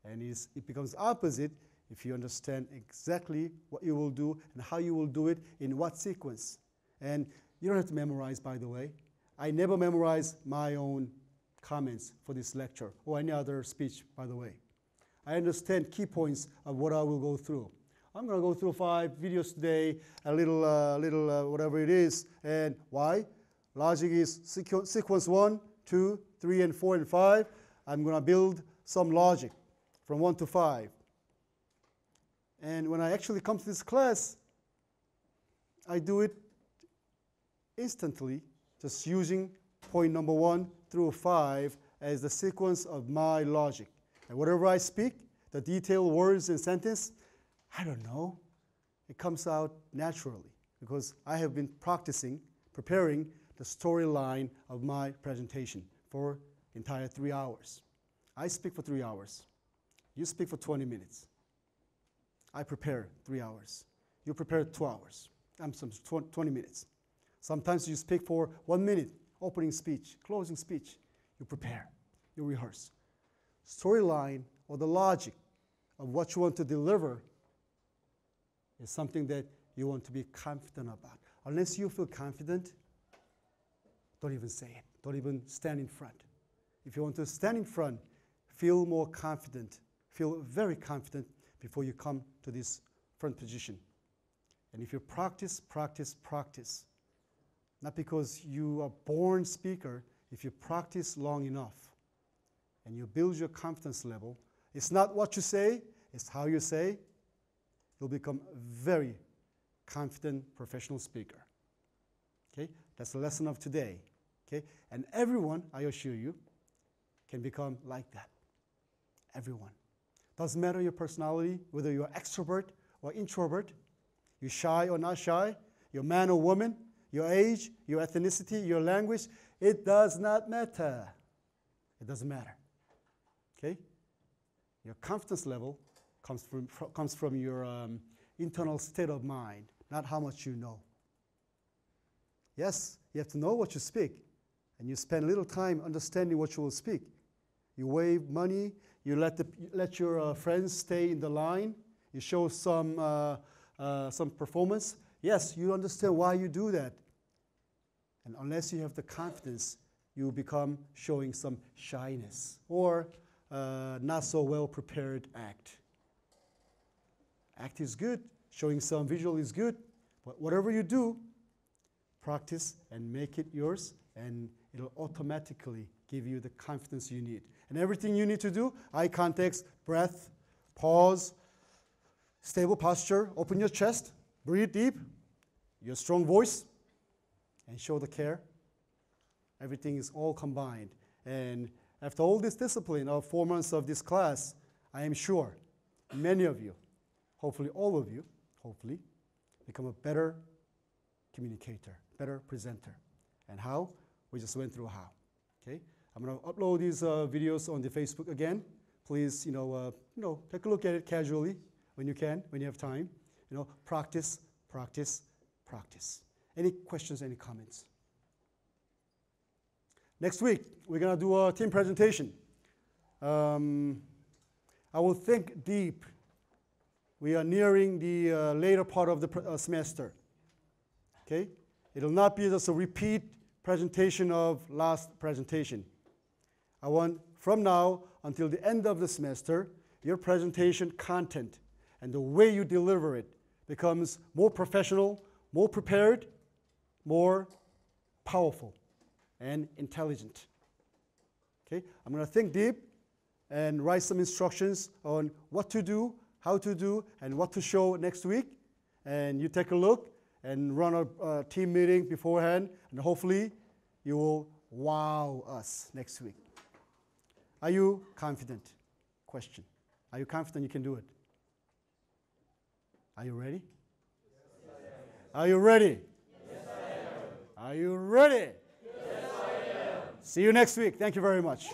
And it becomes opposite if you understand exactly what you will do and how you will do it in what sequence. And you don't have to memorize, by the way. I never memorize my own comments for this lecture or any other speech, by the way. I understand key points of what I will go through. I'm going to go through 5 videos today, a little whatever it is. And why? Logic is sequence 1, 2, 3, and 4, and 5. I'm going to build some logic from 1 to 5. And when I actually come to this class, I do it instantly, just using point number 1 through 5 as the sequence of my logic. And whatever I speak, the detailed words and sentence, I don't know. It comes out naturally because I have been practicing, preparing the storyline of my presentation for the entire 3 hours. I speak for 3 hours. You speak for 20 minutes. I prepare 3 hours. You prepare 2 hours. I'm some 20 minutes. Sometimes you speak for 1 minute, opening speech, closing speech. You prepare, you rehearse. Storyline or the logic of what you want to deliver is something that you want to be confident about. Unless you feel confident, don't even say it. Don't even stand in front. If you want to stand in front, feel more confident. Feel very confident before you come to this front position. And if you practice, practice, practice, not because you are born speaker, if you practice long enough and you build your confidence level, it's not what you say, it's how you say, you'll become a very confident professional speaker. Okay? That's the lesson of today. Okay? And everyone, I assure you, can become like that. Everyone. Doesn't matter your personality, whether you're extrovert or introvert, you're shy or not shy, you're man or woman, your age, your ethnicity, your language, it does not matter. It doesn't matter. Okay? Your confidence level comes from your internal state of mind, not how much you know. Yes, you have to know what you speak, and you spend a little time understanding what you will speak. You waive money, you let your friends stay in the line, you show some performance. Yes, you understand why you do that. And unless you have the confidence, you become showing some shyness or not so well prepared act. Act is good, showing some visual is good, but whatever you do, practice and make it yours, and it'll automatically give you the confidence you need. And everything you need to do, eye contact, breath, pause, stable posture, open your chest, breathe deep, your strong voice, and show the care. Everything is all combined. And after all this discipline of 4 months of this class, I am sure many of you, hopefully all of you, hopefully, become a better communicator, better presenter. And how? We just went through how. Okay? I'm going to upload these videos on the Facebook again. Please, take a look at it casually when you can, when you have time. Practice, practice, practice. Any questions, any comments? Next week, we're going to do a team presentation. I will think deep. We are nearing the later part of the semester. Okay? It'll not be just a repeat presentation of last presentation. I want, from now until the end of the semester, your presentation content and the way you deliver it becomes more professional, more prepared, more powerful, and intelligent. Okay? I'm going to think deep and write some instructions on what to do, how to do, and what to show next week. And you take a look and run a team meeting beforehand, and hopefully you will wow us next week. Are you confident? Question. Are you confident you can do it? Are you ready? Yes, are you ready? Yes, I am. Are you ready? Yes, I am. See you next week. Thank you very much.